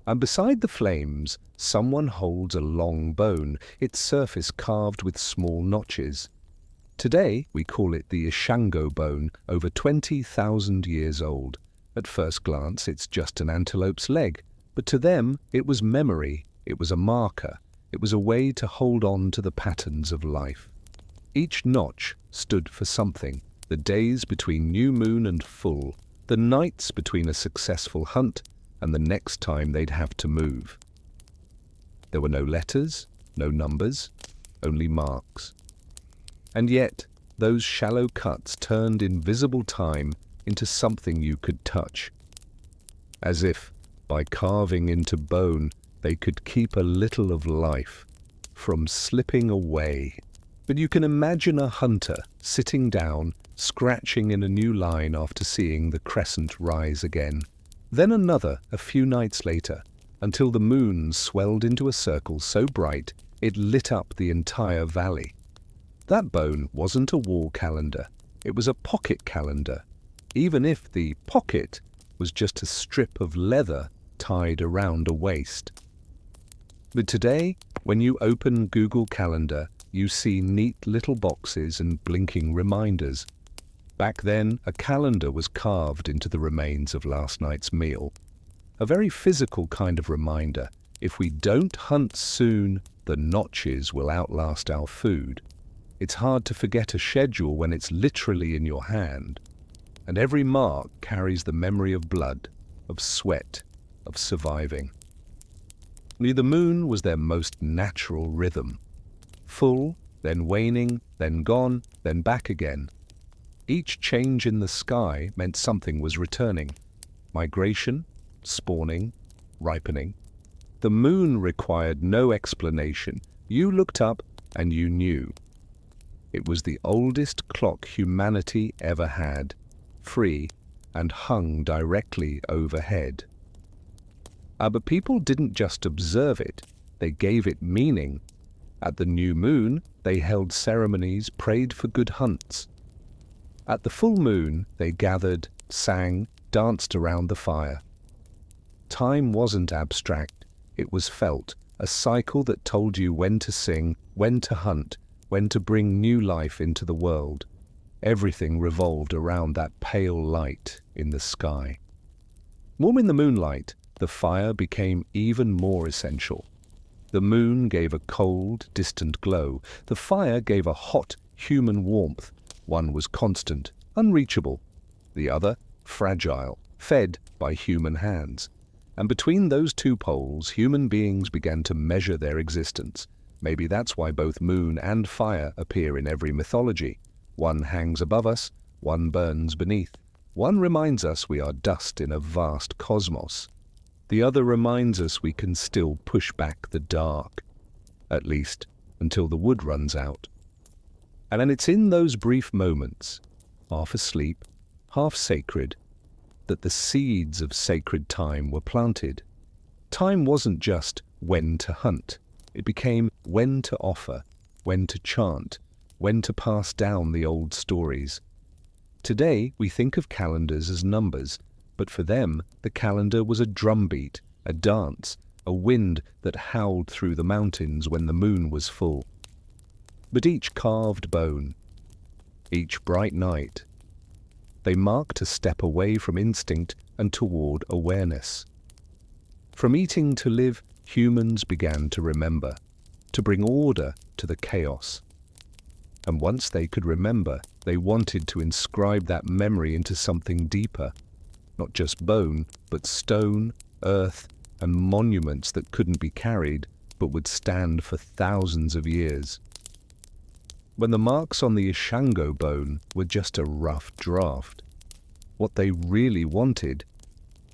And beside the flames, someone holds a long bone, its surface carved with small notches. Today, we call it the Ishango bone, over 20,000 years old. At first glance, it's just an antelope's leg, but to them, it was memory, it was a marker, it was a way to hold on to the patterns of life. Each notch stood for something: the days between new moon and full, the nights between a successful hunt and the next time they'd have to move. There were no letters, no numbers, only marks. And yet, those shallow cuts turned invisible time into something you could touch. As if, by carving into bone, they could keep a little of life from slipping away. But you can imagine a hunter sitting down, scratching in a new line after seeing the crescent rise again. Then another a few nights later, until the moon swelled into a circle so bright it lit up the entire valley. That bone wasn't a wall calendar, it was a pocket calendar, even if the pocket was just a strip of leather tied around a waist. But today, when you open Google Calendar, you see neat little boxes and blinking reminders. Back then, a calendar was carved into the remains of last night's meal. A very physical kind of reminder. If we don't hunt soon, the notches will outlast our food. It's hard to forget a schedule when it's literally in your hand. And every mark carries the memory of blood, of sweat, of surviving. The moon was their most natural rhythm. Full, then waning, then gone, then back again. Each change in the sky meant something was returning. Migration, spawning, ripening. The moon required no explanation. You looked up and you knew. It was the oldest clock humanity ever had, free and hung directly overhead. But people didn't just observe it, they gave it meaning. At the new moon, they held ceremonies, prayed for good hunts. At the full moon, they gathered, sang, danced around the fire. Time wasn't abstract, it was felt, a cycle that told you when to sing, when to hunt, when to bring new life into the world. Everything revolved around that pale light in the sky. Warm in the moonlight, the fire became even more essential. The moon gave a cold, distant glow. The fire gave a hot, human warmth. One was constant, unreachable. The other, fragile, fed by human hands. And between those two poles, human beings began to measure their existence. Maybe that's why both moon and fire appear in every mythology. One hangs above us, one burns beneath. One reminds us we are dust in a vast cosmos. The other reminds us we can still push back the dark, at least until the wood runs out. And then it's in those brief moments, half asleep, half sacred, that the seeds of sacred time were planted. Time wasn't just when to hunt. It became when to offer, when to chant, when to pass down the old stories. Today, we think of calendars as numbers, but for them, the calendar was a drumbeat, a dance, a wind that howled through the mountains when the moon was full. But each carved bone, each bright night, they marked a step away from instinct and toward awareness. From eating to live, humans began to remember, to bring order to the chaos. And once they could remember, they wanted to inscribe that memory into something deeper. Not just bone, but stone, earth, and monuments that couldn't be carried, but would stand for thousands of years. When the marks on the Ishango bone were just a rough draft, what they really wanted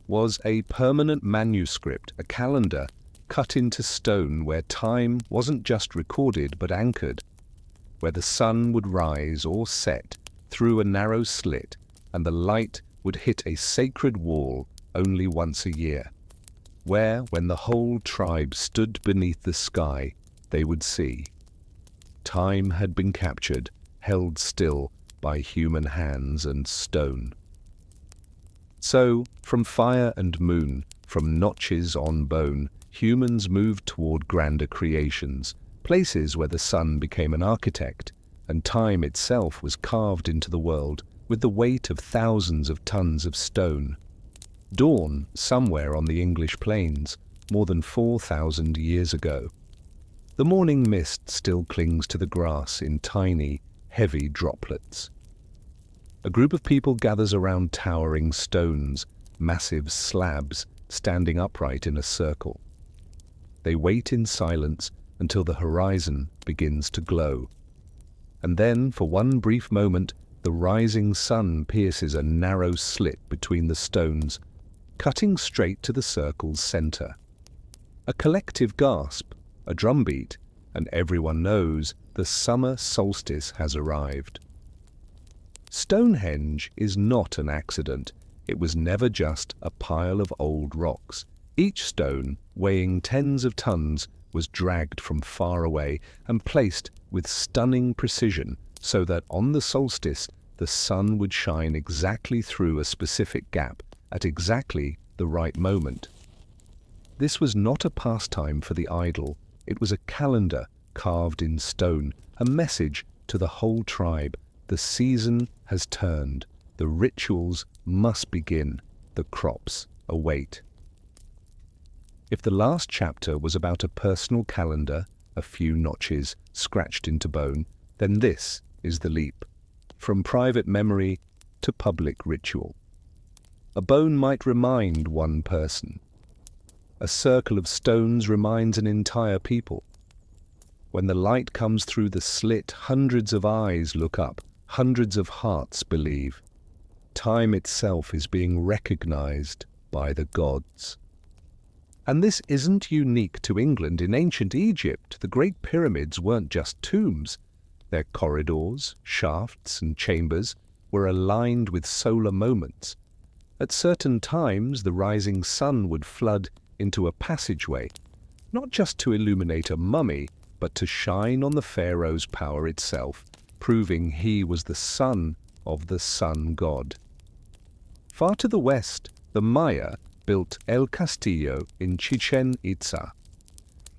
was a permanent manuscript, a calendar, cut into stone where time wasn't just recorded but anchored, where the sun would rise or set through a narrow slit and the light would hit a sacred wall only once a year, where, when the whole tribe stood beneath the sky, they would see. Time had been captured, held still by human hands and stone. So, from fire and moon, from notches on bone, humans moved toward grander creations, places where the sun became an architect, and time itself was carved into the world with the weight of thousands of tons of stone. Dawn somewhere on the English plains, more than 4,000 years ago. The morning mist still clings to the grass in tiny, heavy droplets. A group of people gathers around towering stones, massive slabs standing upright in a circle. They wait in silence until the horizon begins to glow. And then, for one brief moment, the rising sun pierces a narrow slit between the stones, cutting straight to the circle's center. A collective gasp, a drumbeat, and everyone knows the summer solstice has arrived. Stonehenge is not an accident. It was never just a pile of old rocks. Each stone, weighing tens of tons, was dragged from far away and placed with stunning precision so that on the solstice the sun would shine exactly through a specific gap at exactly the right moment. This was not a pastime for the idle. It was a calendar carved in stone, a message to the whole tribe. The season has turned. The rituals must begin. The crops await. If the last chapter was about a personal calendar, a few notches scratched into bone, then this is the leap, from private memory to public ritual. A bone might remind one person. A circle of stones reminds an entire people. When the light comes through the slit, hundreds of eyes look up, Hundreds of hearts believe. Time itself is being recognized by the gods. And this isn't unique to England. In ancient Egypt, the Great Pyramids weren't just tombs. Their corridors, shafts, and chambers were aligned with solar moments. At certain times, the rising sun would flood into a passageway, not just to illuminate a mummy, but to shine on the pharaoh's power itself, proving he was the son of the sun god. Far to the west, the Maya built El Castillo in Chichen Itza.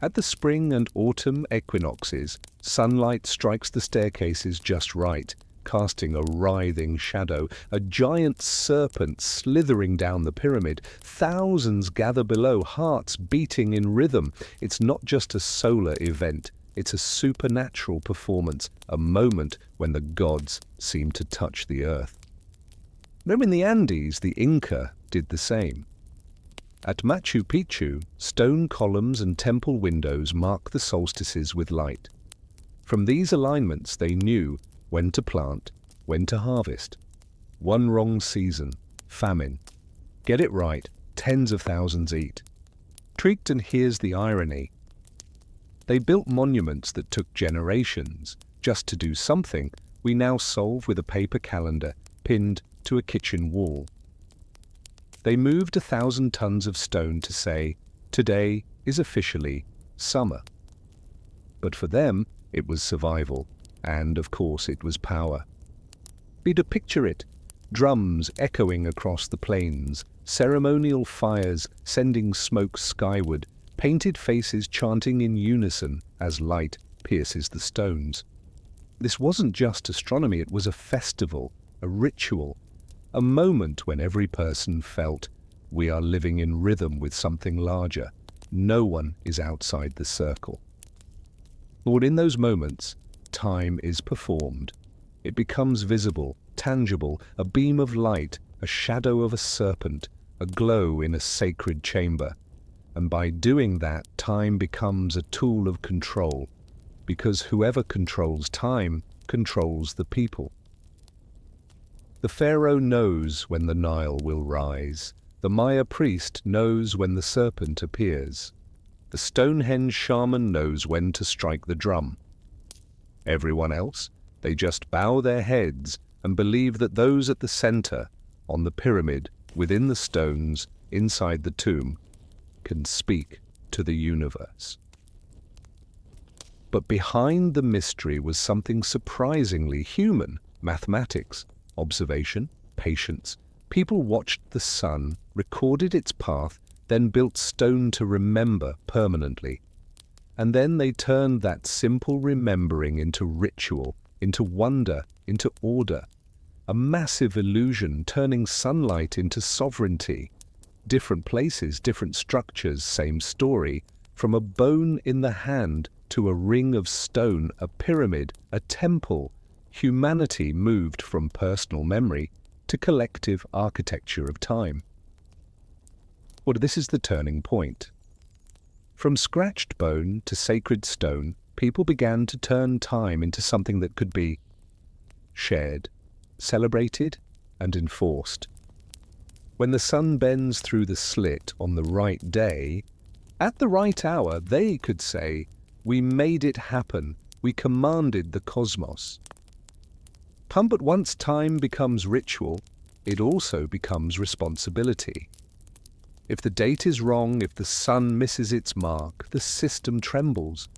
At the spring and autumn equinoxes, sunlight strikes the staircases just right, casting a writhing shadow, a giant serpent slithering down the pyramid. Thousands gather below, hearts beating in rhythm. It's not just a solar event, it's a supernatural performance, a moment when the gods seem to touch the earth. Now in the Andes, the Inca did the same. At Machu Picchu, stone columns and temple windows mark the solstices with light. From these alignments they knew when to plant, when to harvest. One wrong season, famine. Get it right, tens of thousands eat. Tweaked, and here's the irony. They built monuments that took generations. Just to do something we now solve with a paper calendar pinned to a kitchen wall. They moved 1,000 tons of stone to say, today is officially summer. But for them, it was survival, and of course it was power. Be to picture it, drums echoing across the plains, ceremonial fires sending smoke skyward, painted faces chanting in unison as light pierces the stones. This wasn't just astronomy, it was a festival, a ritual, a moment when every person felt we are living in rhythm with something larger. No one is outside the circle. Lord, in those moments, time is performed. It becomes visible, tangible, a beam of light, a shadow of a serpent, a glow in a sacred chamber. And by doing that, time becomes a tool of control, because whoever controls time controls the people. The pharaoh knows when the Nile will rise. The Maya priest knows when the serpent appears. The Stonehenge shaman knows when to strike the drum. Everyone else, they just bow their heads and believe that those at the center, on the pyramid, within the stones, inside the tomb, can speak to the universe. But behind the mystery was something surprisingly human: mathematics, observation, patience. People watched the sun, recorded its path, then built stone to remember permanently. And then they turned that simple remembering into ritual, into wonder, into order. A massive illusion, turning sunlight into sovereignty. Different places, different structures, same story. From a bone in the hand to a ring of stone, a pyramid, a temple, humanity moved from personal memory to collective architecture of time. Well, this is the turning point. From scratched bone to sacred stone, people began to turn time into something that could be shared, celebrated, and enforced. When the sun bends through the slit on the right day, at the right hour, they could say, "We made it happen. We commanded the cosmos." But once time becomes ritual, it also becomes responsibility. If the date is wrong, if the sun misses its mark, the system trembles.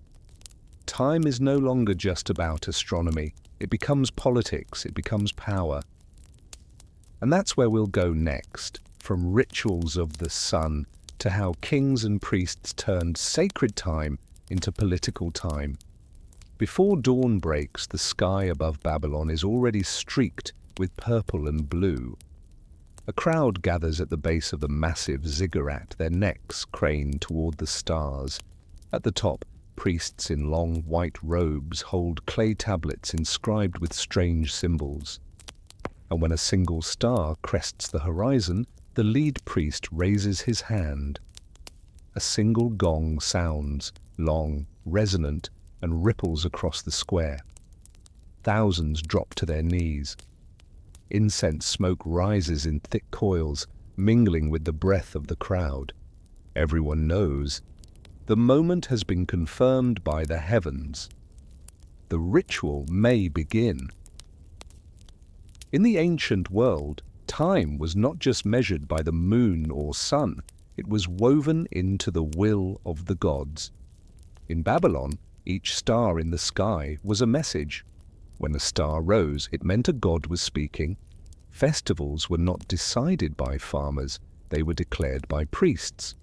Time is no longer just about astronomy. It becomes politics, it becomes power. And that's where we'll go next, from rituals of the sun to how kings and priests turned sacred time into political time. Before dawn breaks, the sky above Babylon is already streaked with purple and blue. A crowd gathers at the base of the massive ziggurat, their necks craned toward the stars. At the top, priests in long white robes hold clay tablets inscribed with strange symbols. And when a single star crests the horizon, the lead priest raises his hand. A single gong sounds, long, resonant, and ripples across the square. Thousands drop to their knees. Incense smoke rises in thick coils, mingling with the breath of the crowd. Everyone knows the moment has been confirmed by the heavens. The ritual may begin. In the ancient world, time was not just measured by the moon or sun, it was woven into the will of the gods. In Babylon, each star in the sky was a message. When a star rose, it meant a god was speaking. Festivals were not decided by farmers, they were declared by priests.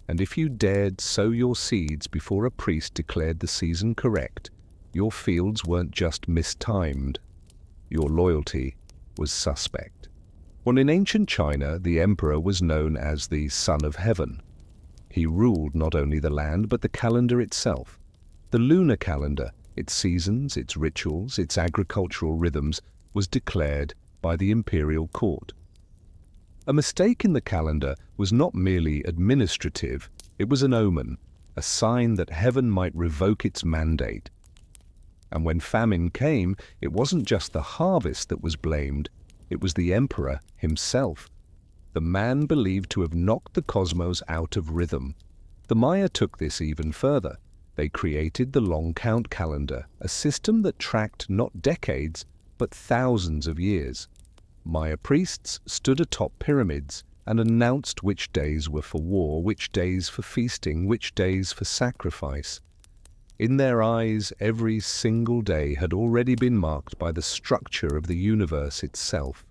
And if you dared sow your seeds before a priest declared the season correct, your fields weren't just mistimed. Your loyalty was suspect. Well, in ancient China, the emperor was known as the Son of Heaven. He ruled not only the land, but the calendar itself. The lunar calendar, its seasons, its rituals, its agricultural rhythms, was declared by the imperial court. A mistake in the calendar was not merely administrative, it was an omen, a sign that heaven might revoke its mandate. And when famine came, it wasn't just the harvest that was blamed, it was the emperor himself. The man believed to have knocked the cosmos out of rhythm. The Maya took this even further. They created the long count calendar, a system that tracked not decades, but thousands of years. Maya priests stood atop pyramids and announced which days were for war, which days for feasting, which days for sacrifice. In their eyes, every single day had already been marked by the structure of the universe itself.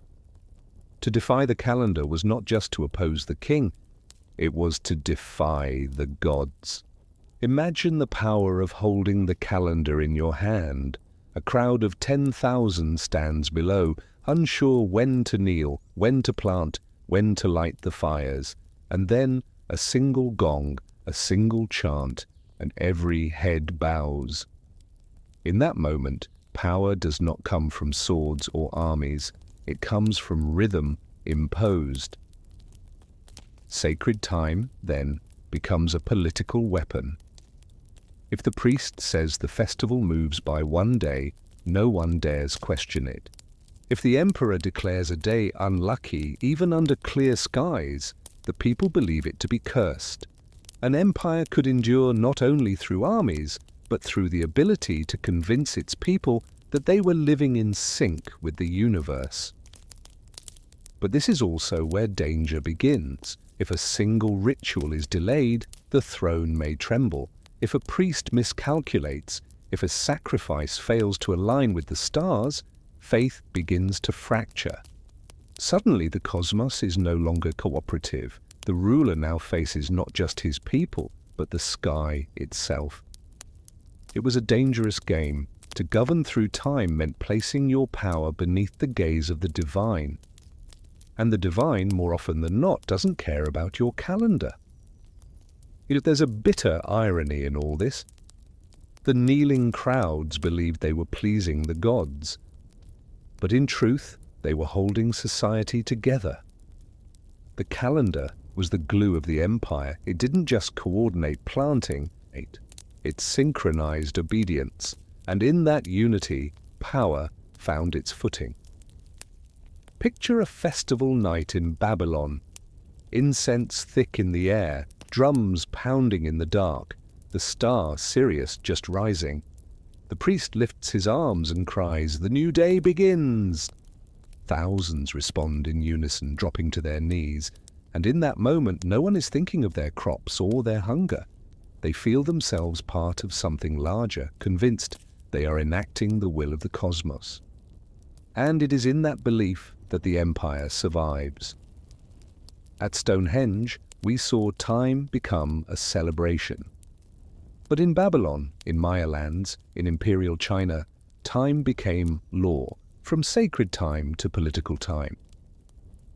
To defy the calendar was not just to oppose the king, it was to defy the gods. Imagine the power of holding the calendar in your hand. A crowd of 10,000 stands below, unsure when to kneel, when to plant, when to light the fires, and then a single gong, a single chant, and every head bows. In that moment, power does not come from swords or armies, it comes from rhythm imposed. Sacred time, then, becomes a political weapon. If the priest says the festival moves by one day, no one dares question it. If the emperor declares a day unlucky, even under clear skies, the people believe it to be cursed. An empire could endure not only through armies, but through the ability to convince its people that they were living in sync with the universe. But this is also where danger begins. If a single ritual is delayed, the throne may tremble. If a priest miscalculates, if a sacrifice fails to align with the stars, faith begins to fracture. Suddenly the cosmos is no longer cooperative. The ruler now faces not just his people, but the sky itself. It was a dangerous game. To govern through time meant placing your power beneath the gaze of the divine. And the divine, more often than not, doesn't care about your calendar. There's a bitter irony in all this. The kneeling crowds believed they were pleasing the gods, but in truth, they were holding society together. The calendar was the glue of the empire. It didn't just coordinate planting, it synchronized obedience, and in that unity, power found its footing. Picture a festival night in Babylon. Incense thick in the air, drums pounding in the dark, the star Sirius just rising. The priest lifts his arms and cries, "The new day begins!" Thousands respond in unison, dropping to their knees, and in that moment no one is thinking of their crops or their hunger. They feel themselves part of something larger, convinced they are enacting the will of the cosmos. And it is in that belief that the empire survives. At Stonehenge, we saw time become a celebration. But in Babylon, in Maya lands, in imperial China, time became law, from sacred time to political time.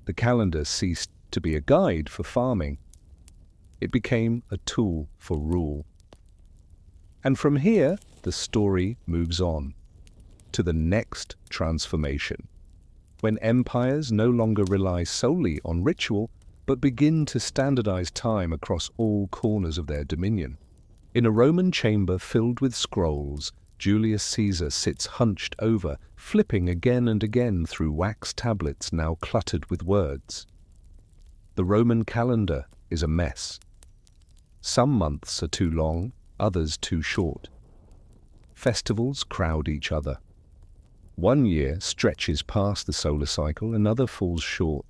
The calendar ceased to be a guide for farming. It became a tool for rule. And from here, the story moves on to the next transformation, when empires no longer rely solely on ritual, but begin to standardize time across all corners of their dominion. In a Roman chamber filled with scrolls, Julius Caesar sits hunched over, flipping again and again through wax tablets now cluttered with words. The Roman calendar is a mess. Some months are too long, others too short. Festivals crowd each other. One year stretches past the solar cycle, another falls short.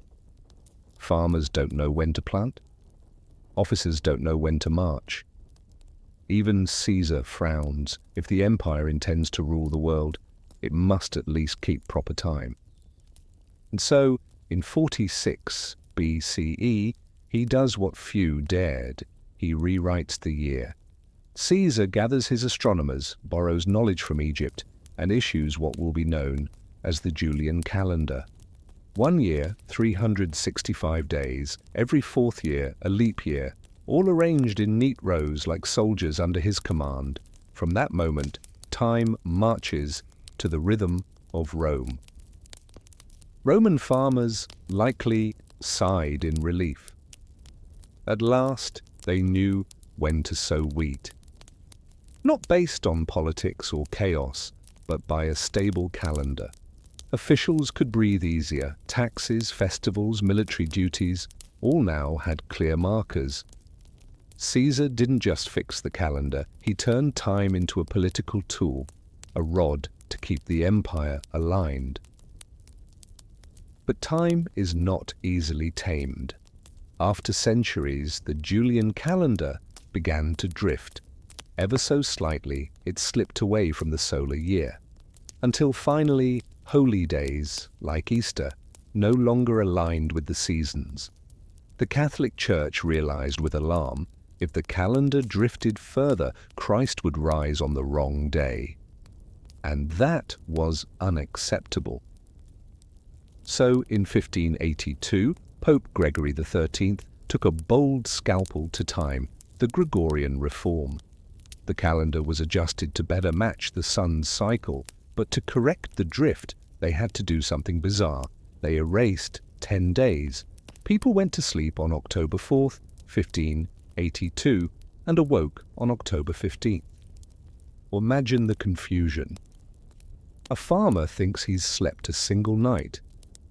Farmers don't know when to plant. Officers don't know when to march. Even Caesar frowns. If the empire intends to rule the world, it must at least keep proper time. And so, in 46 BCE, he does what few dared. He rewrites the year. Caesar gathers his astronomers, borrows knowledge from Egypt, and issues what will be known as the Julian calendar. 1 year, 365 days, every fourth year, a leap year, all arranged in neat rows like soldiers under his command. From that moment, time marches to the rhythm of Rome. Roman farmers likely sighed in relief. At last, they knew when to sow wheat. Not based on politics or chaos, but by a stable calendar. Officials could breathe easier. Taxes, festivals, military duties, all now had clear markers. Caesar didn't just fix the calendar, he turned time into a political tool, a rod to keep the empire aligned. But time is not easily tamed. After centuries, the Julian calendar began to drift. Ever so slightly, it slipped away from the solar year, until finally, holy days, like Easter, no longer aligned with the seasons. The Catholic Church realized with alarm, if the calendar drifted further, Christ would rise on the wrong day. And that was unacceptable. So, in 1582, Pope Gregory XIII took a bold scalpel to time, the Gregorian reform. The calendar was adjusted to better match the sun's cycle, but to correct the drift, they had to do something bizarre. They erased 10 days. People went to sleep on October 4th, 1582, and awoke on October 15th. Imagine the confusion. A farmer thinks he's slept a single night,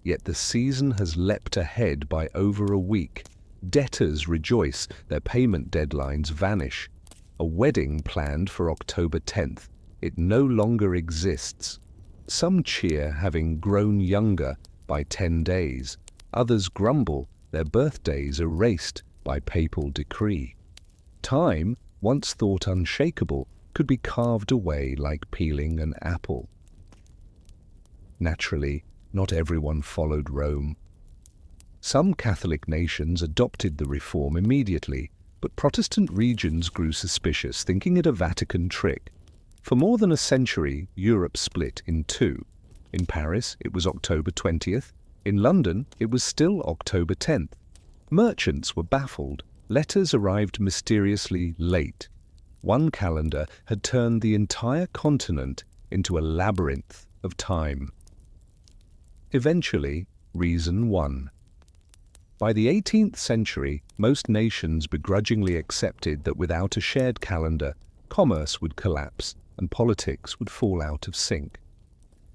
yet the season has leapt ahead by over a week. Debtors rejoice, their payment deadlines vanish. A wedding planned for October 10th, it no longer exists. Some cheer, having grown younger by 10 days. Others grumble, their birthdays erased by papal decree. Time, once thought unshakable, could be carved away like peeling an apple. Naturally, not everyone followed Rome. Some Catholic nations adopted the reform immediately, but Protestant regions grew suspicious, thinking it a Vatican trick. For more than a century, Europe split in two. In Paris, it was October 20th. In London, it was still October 10th. Merchants were baffled. Letters arrived mysteriously late. One calendar had turned the entire continent into a labyrinth of time. Eventually, reason won. By the 18th century, most nations begrudgingly accepted that without a shared calendar, commerce would collapse and politics would fall out of sync.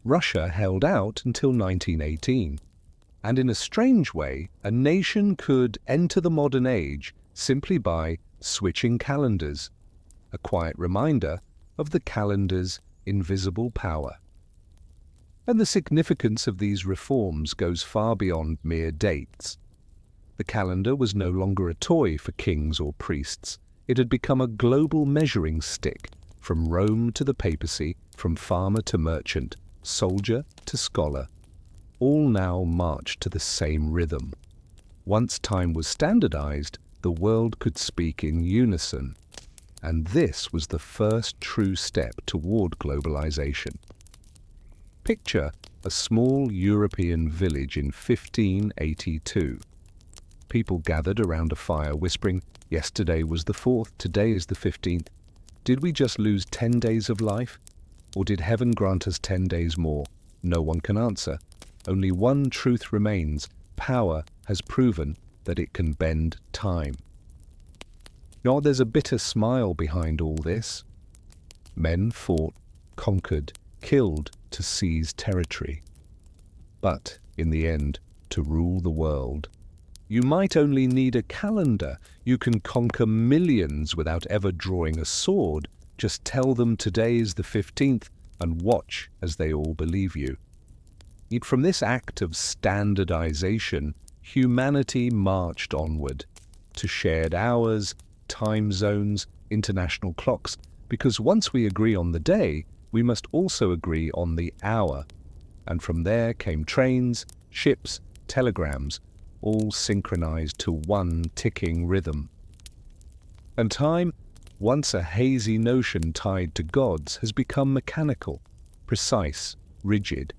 Russia held out until 1918. And in a strange way, a nation could enter the modern age simply by switching calendars, a quiet reminder of the calendar's invisible power. And the significance of these reforms goes far beyond mere dates. The calendar was no longer a toy for kings or priests. It had become a global measuring stick, from Rome to the papacy, from farmer to merchant, soldier to scholar. All now marched to the same rhythm. Once time was standardized, the world could speak in unison. And this was the first true step toward globalization. Picture a small European village in 1582. People gathered around a fire whispering, "Yesterday was the 4th, today is the 15th. Did we just lose 10 days of life? Or did heaven grant us 10 days more?" No one can answer. Only one truth remains: power has proven that it can bend time. Now there's a bitter smile behind all this. Men fought, conquered, killed to seize territory. But, in the end, to rule the world. You might only need a calendar. You can conquer millions without ever drawing a sword. Just tell them today is the 15th and watch as they all believe you. Yet from this act of standardization, humanity marched onward to shared hours, time zones, international clocks, because once we agree on the day, we must also agree on the hour. And from there came trains, ships, telegrams, all synchronized to one ticking rhythm. And time, once a hazy notion tied to gods, has become mechanical, precise, rigid.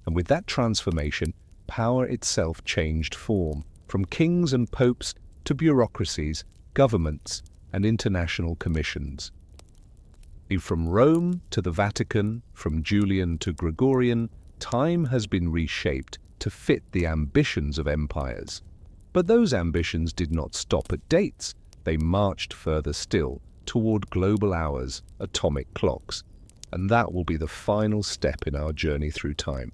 And with that transformation, power itself changed form, from kings and popes to bureaucracies, governments, and international commissions. From Rome to the Vatican, from Julian to Gregorian, time has been reshaped to fit the ambitions of empires. But those ambitions did not stop at dates. They marched further still, toward global hours, atomic clocks. And that will be the final step in our journey through time.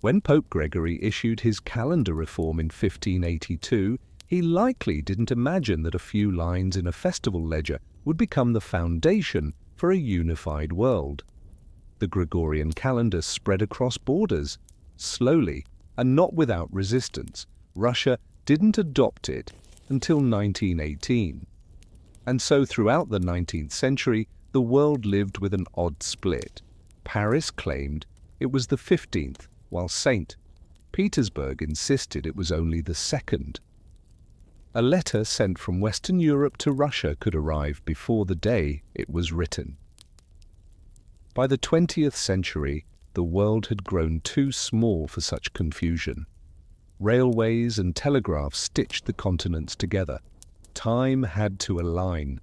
When Pope Gregory issued his calendar reform in 1582, he likely didn't imagine that a few lines in a festival ledger would become the foundation for a unified world. The Gregorian calendar spread across borders, slowly and not without resistance. Russia didn't adopt it until 1918. And so throughout the 19th century, the world lived with an odd split. Paris claimed it was the 15th, while St. Petersburg insisted it was only the 2nd. A letter sent from Western Europe to Russia could arrive before the day it was written. By the 20th century, the world had grown too small for such confusion. Railways and telegraphs stitched the continents together. Time had to align.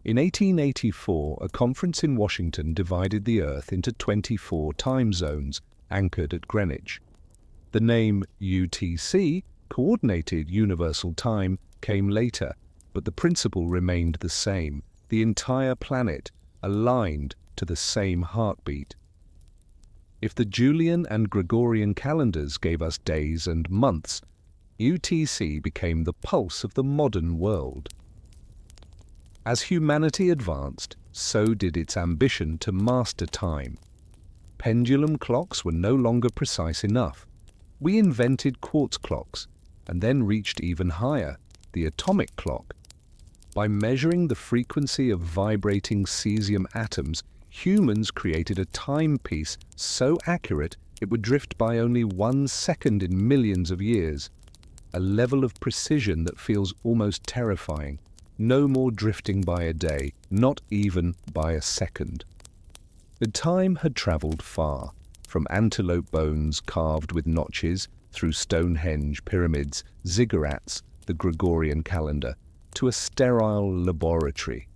In 1884, a conference in Washington divided the Earth into 24 time zones, anchored at Greenwich. The name UTC, Coordinated Universal Time, came later, but the principle remained the same. The entire planet aligned to the same heartbeat. If the Julian and Gregorian calendars gave us days and months, UTC became the pulse of the modern world. As humanity advanced, so did its ambition to master time. Pendulum clocks were no longer precise enough. We invented quartz clocks, and then reached even higher, the atomic clock. By measuring the frequency of vibrating cesium atoms, humans created a timepiece so accurate it would drift by only 1 second in millions of years. A level of precision that feels almost terrifying. No more drifting by a day, not even by a second. The time had travelled far, from antelope bones carved with notches, through Stonehenge pyramids, ziggurats, the Gregorian calendar, to a sterile laboratory.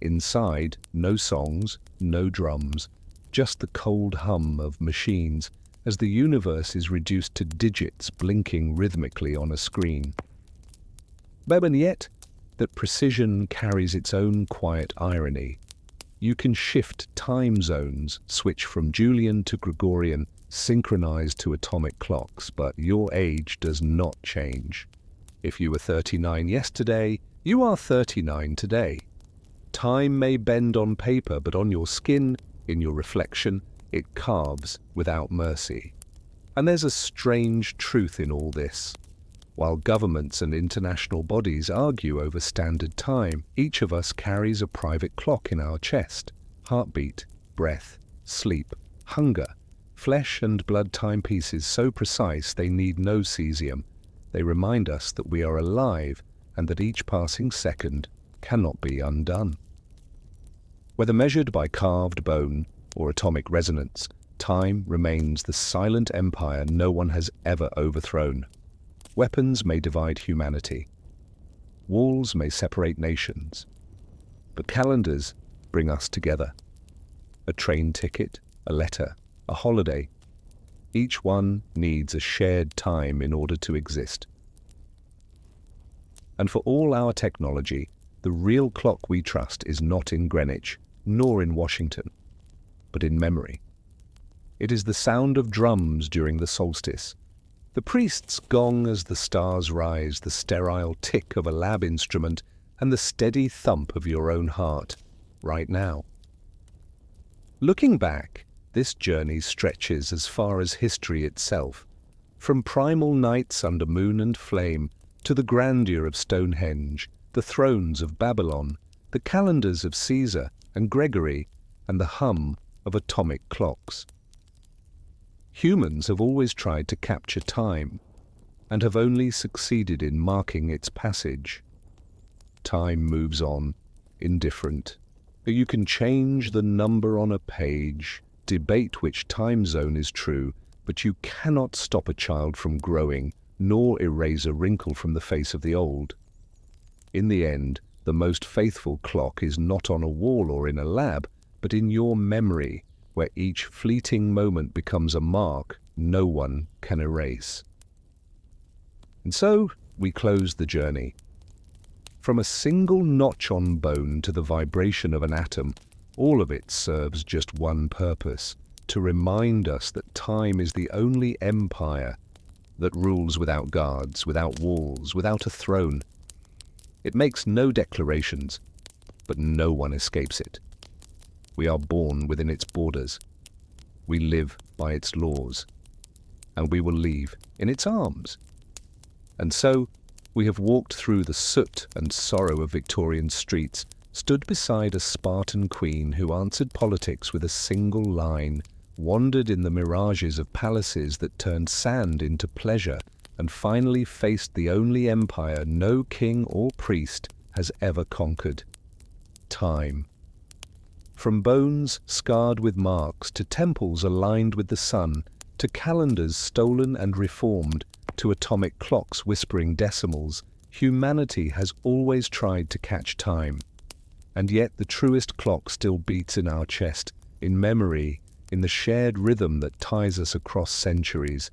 Inside, no songs, no drums, just the cold hum of machines, as the universe is reduced to digits blinking rhythmically on a screen. But yet, that precision carries its own quiet irony. You can shift time zones, switch from Julian to Gregorian, synchronize to atomic clocks, but your age does not change. If you were 39 yesterday, you are 39 today. Time may bend on paper, but on your skin, in your reflection, it carves without mercy. And there's a strange truth in all this. While governments and international bodies argue over standard time, each of us carries a private clock in our chest. Heartbeat, breath, sleep, hunger, flesh and blood timepieces so precise they need no cesium. They remind us that we are alive and that each passing second cannot be undone. Whether measured by carved bone or atomic resonance, time remains the silent empire no one has ever overthrown. Weapons may divide humanity. Walls may separate nations. But calendars bring us together. A train ticket, a letter, a holiday. Each one needs a shared time in order to exist. And for all our technology, the real clock we trust is not in Greenwich, nor in Washington. but in memory. It is the sound of drums during the solstice, the priest's gong as the stars rise, the sterile tick of a lab instrument, and the steady thump of your own heart, right now. Looking back, this journey stretches as far as history itself, from primal nights under moon and flame to the grandeur of Stonehenge, the thrones of Babylon, the calendars of Caesar and Gregory, and the hum of atomic clocks. Humans have always tried to capture time, and have only succeeded in marking its passage. Time moves on, indifferent. You can change the number on a page, debate which time zone is true, but you cannot stop a child from growing, nor erase a wrinkle from the face of the old. In the end, the most faithful clock is not on a wall or in a lab, but in your memory, where each fleeting moment becomes a mark no one can erase. And so we close the journey. From a single notch on bone to the vibration of an atom, all of it serves just one purpose: to remind us that time is the only empire that rules without guards, without walls, without a throne. It makes no declarations, but no one escapes it. We are born within its borders. We live by its laws, and we will leave in its arms. And so, we have walked through the soot and sorrow of Victorian streets, stood beside a Spartan queen who answered politics with a single line, wandered in the mirages of palaces that turned sand into pleasure, and finally faced the only empire no king or priest has ever conquered: time. From bones scarred with marks, to temples aligned with the sun, to calendars stolen and reformed, to atomic clocks whispering decimals, humanity has always tried to catch time. And yet the truest clock still beats in our chest, in memory, in the shared rhythm that ties us across centuries.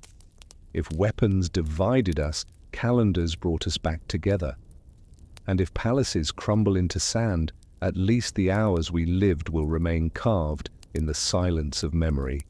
If weapons divided us, calendars brought us back together. And if palaces crumble into sand, at least the hours we lived will remain carved in the silence of memory.